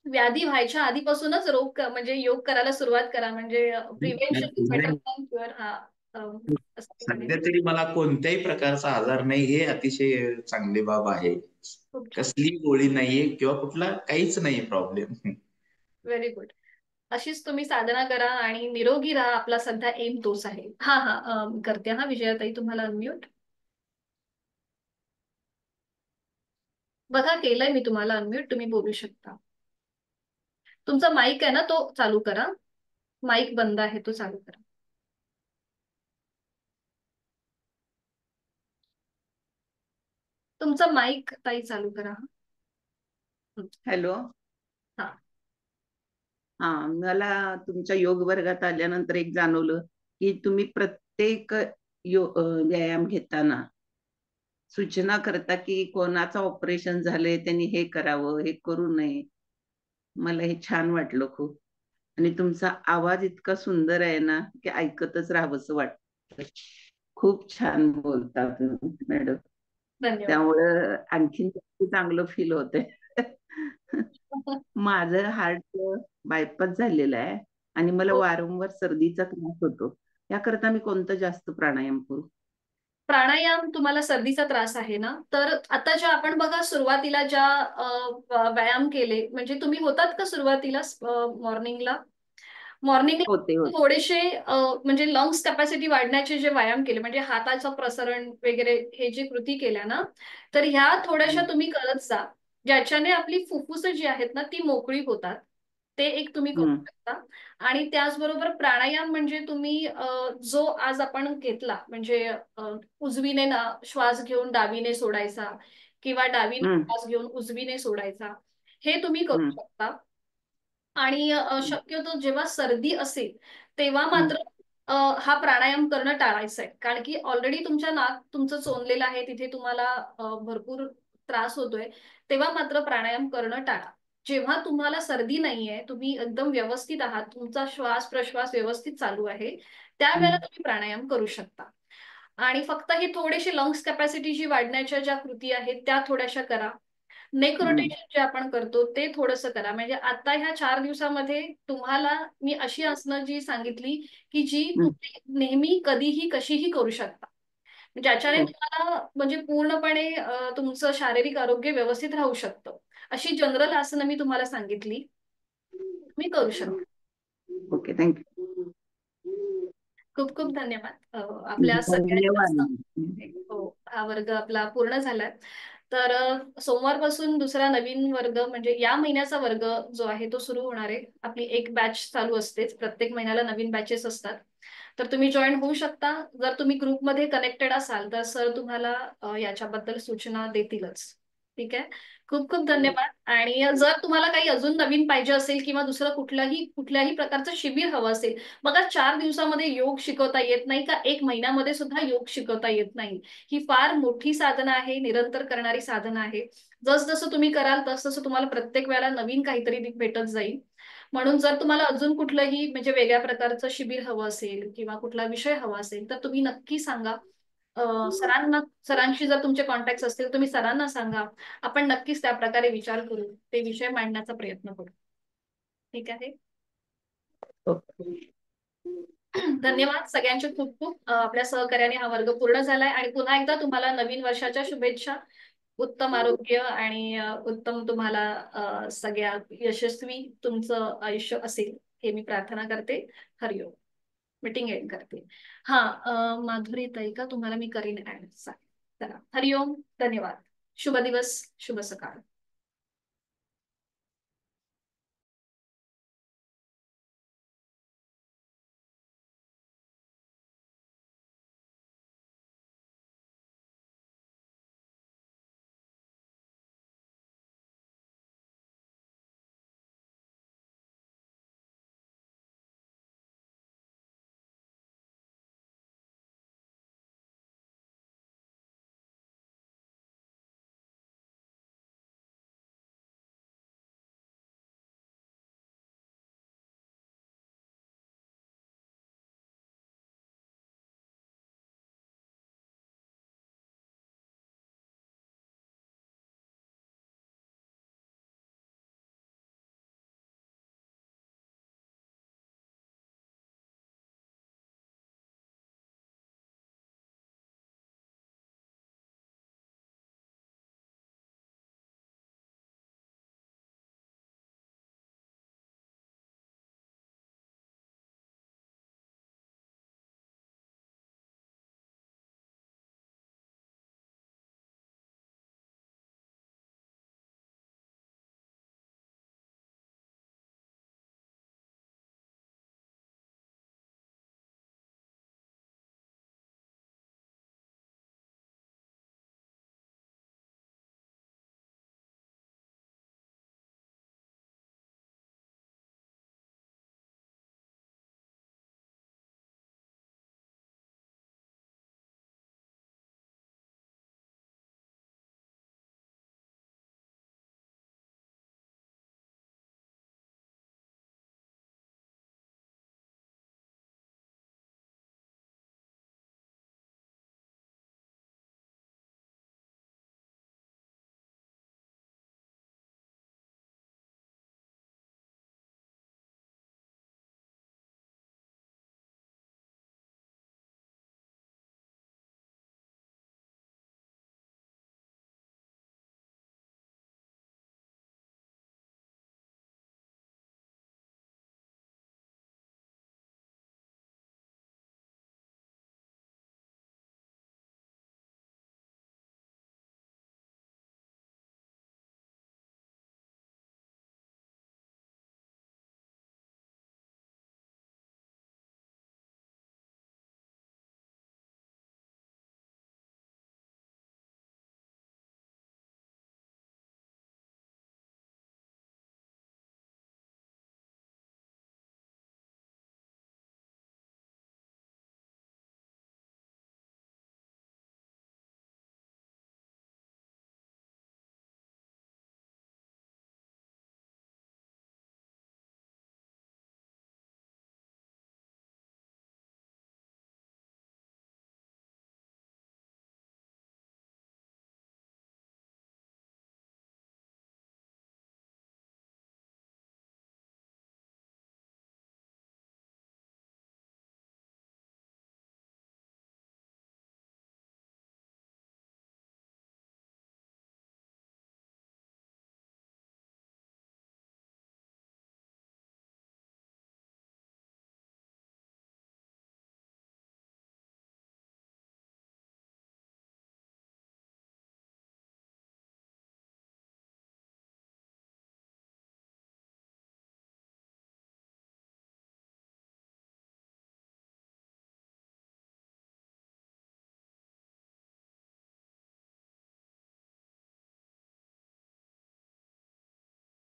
व्याधी व्हायच्या आधीपासूनच म्हणजे योग करायला सुरुवात करा. म्हणजे prevention is better than cure. हा असं मी सध्या म्हणेन. तरी मला कोणत्याही प्रकारचा आजार नाही, हे अतिशय चांगली बाब आहे. खूप छान. कसली गोळी नाहीये किंवा कुठला काहीच नाही प्रॉब्लेम. Very good. अशीच तुम्ही साधना करा आणि निरोगी राहा. आपला सध्या एम तोच आहे. हा हा करते हा विजयाताई, तुम्हाला अनम्यूट बघा, केलंय मी तुम्हाला अनम्यूट, तुम्ही बोलू शकता. तुमचा माईक आहे ना तो चालू करा. माईक बंद आहे तो चालू करा. तुमचा माईक ताई चालू करा. हॅलो. हा. हा, मला तुमच्या योग वर्गात आल्यानंतर एक जाणवलं की तुम्ही प्रत्येक व्यायाम घेताना सूचना करता की कोणाचं ऑपरेशन झालंय त्यांनी हे करावं, हे करू नये. मला हे छान वाटलं खूप. आणि तुमचा आवाज इतका सुंदर आहे ना की ऐकतच राहावंसं वाटतं. खूप छान बोलता तुम्ही मॅडम. धन्यवाद. त्यामुळं आणखीन चांगलं फील होतंय. माझं हार्ट बायपास झालेलं आहे आणि मला हो. वारंवार सर्दीचा त्रास होतो. याकरता मी कोणतं जास्त प्राणायाम करू? प्राणायाम, तुम्हाला सर्दीचा त्रास आहे ना, तर आता ज्या आपण बघा सुरुवातीला ज्या व्यायाम केले, म्हणजे तुम्ही होतात का सुरुवातीला मॉर्निंगला? मॉर्निंगला होते होते. थोडेसे म्हणजे लंग्स कॅपॅसिटी वाढण्याचे जे व्यायाम केले, म्हणजे हाताचं प्रसरण वगैरे हे जे कृती केल्या ना, तर ह्या थोड्याशा तुम्ही करत जा. ज्याच्याने आपली फुफ्फुसं जी आहेत ना ती मोकळी होतात. ते एक तुम्ही करू हम्म, शकता. आणि त्याचबरोबर प्राणायाम म्हणजे तुम्ही जो आज आपण घेतला, म्हणजे उजवीने श्वास घेऊन डावीने सोडायचा किंवा डावीने हम्म, श्वास घेऊन उजवीने सोडायचा, हे तुम्ही करू हम्म, शकता. आणि शक्यतो जेव्हा सर्दी असेल तेव्हा हम्म, मात्र हा प्राणायाम करणं टाळायचं आहे. कारण की ऑलरेडी तुमच्या नाक तुमचं चोंदलेलं आहे, तिथे तुम्हाला भरपूर त्रास होतोय. तेव्हा मात्र प्राणायाम करणं टाळा. जेव्हा तुम्हाला सर्दी नाहीये, तुम्ही एकदम व्यवस्थित आहात, तुमचा श्वास प्रश्वास व्यवस्थित चालू आहे, त्यावेळेला हम्म, तुम्ही प्राणायाम करू शकता. आणि फक्त हे थोडेसे लंग्स कॅपॅसिटी जी वाढण्याच्या ज्या कृती आहेत त्या थोड्याशा करा. नेक हम्म, रोटेशन जे आपण करतो ते थोडंसं करा. म्हणजे आता ह्या 4 दिवसामध्ये तुम्हाला मी अशी आसनं जी सांगितली की जी हम्म. तुम्ही नेहमी कधीही कशीही करू शकता, ज्याच्याने हो. तुम्हाला म्हणजे पूर्णपणे तुमचं शारीरिक आरोग्य व्यवस्थित राहू शकतं. अशी जनरल आसनं मी तुम्हाला सांगितली, तुम्ही करू शकता. Okay, thank you. खूप खूप धन्यवाद. आपल्या सगळ्यांच्या धन्यवाद. हो, हा वर्ग आपला पूर्ण झालाय. तर सोमवारपासून दुसरा नवीन वर्ग म्हणजे या महिन्याचा वर्ग जो आहे तो सुरू होणार आहे. आपली एक बॅच चालू असतेच, प्रत्येक महिन्याला नवीन बॅचेस असतात. तर तुम्ही जॉईन होऊ शकता. जर तुम्ही ग्रुपमध्ये कनेक्टेड असाल तर सर तुम्हाला याच्याबद्दल सूचना देतीलच. ठीक आहे. खूप खूप धन्यवाद. आणि जर तुम्हाला काही अजून नवीन पाहिजे असेल किंवा दुसरं कुठल्याही प्रकारचं शिबिर हवं असेल, बघा 4 दिवसामध्ये योग शिकवता येत नाही का 1 महिन्यामध्ये सुद्धा योग शिकवता येत नाही. ही फार मोठी साधना आहे, निरंतर करणारी साधना आहे. जसजसं तुम्ही कराल तसतसं तुम्हाला प्रत्येक वेळेला नवीन काहीतरी भेटत जाईल. म्हणून जर तुम्हाला अजून कुठलंही म्हणजे वेगळ्या प्रकारचं शिबिर हवं असेल किंवा कुठला विषय हवा असेल तर तुम्ही नक्की सांगा. सरांशी जर तुमचे कॉन्टॅक्ट असतील तुम्ही सरांना सांगा. आपण नक्कीच त्या प्रकारे विचार करू, ते विषय मांडण्याचा प्रयत्न करू. ठीक आहे. धन्यवाद सगळ्यांचे खूप खूप. आपल्या सहकार्याने हा वर्ग पूर्ण झालाय आणि पुन्हा एकदा तुम्हाला नवीन वर्षाच्या शुभेच्छा. उत्तम आरोग्य आणि उत्तम तुम्हाला सगळ्या यशस्वी तुमचं आयुष्य असेल हे मी प्रार्थना करते. हरिओम. मीटिंग एंड करते. हा माधुरी ताई का तुम्हाला मी करीन ऍड. चला हरिओम. धन्यवाद. शुभ दिवस, शुभ सकाळ.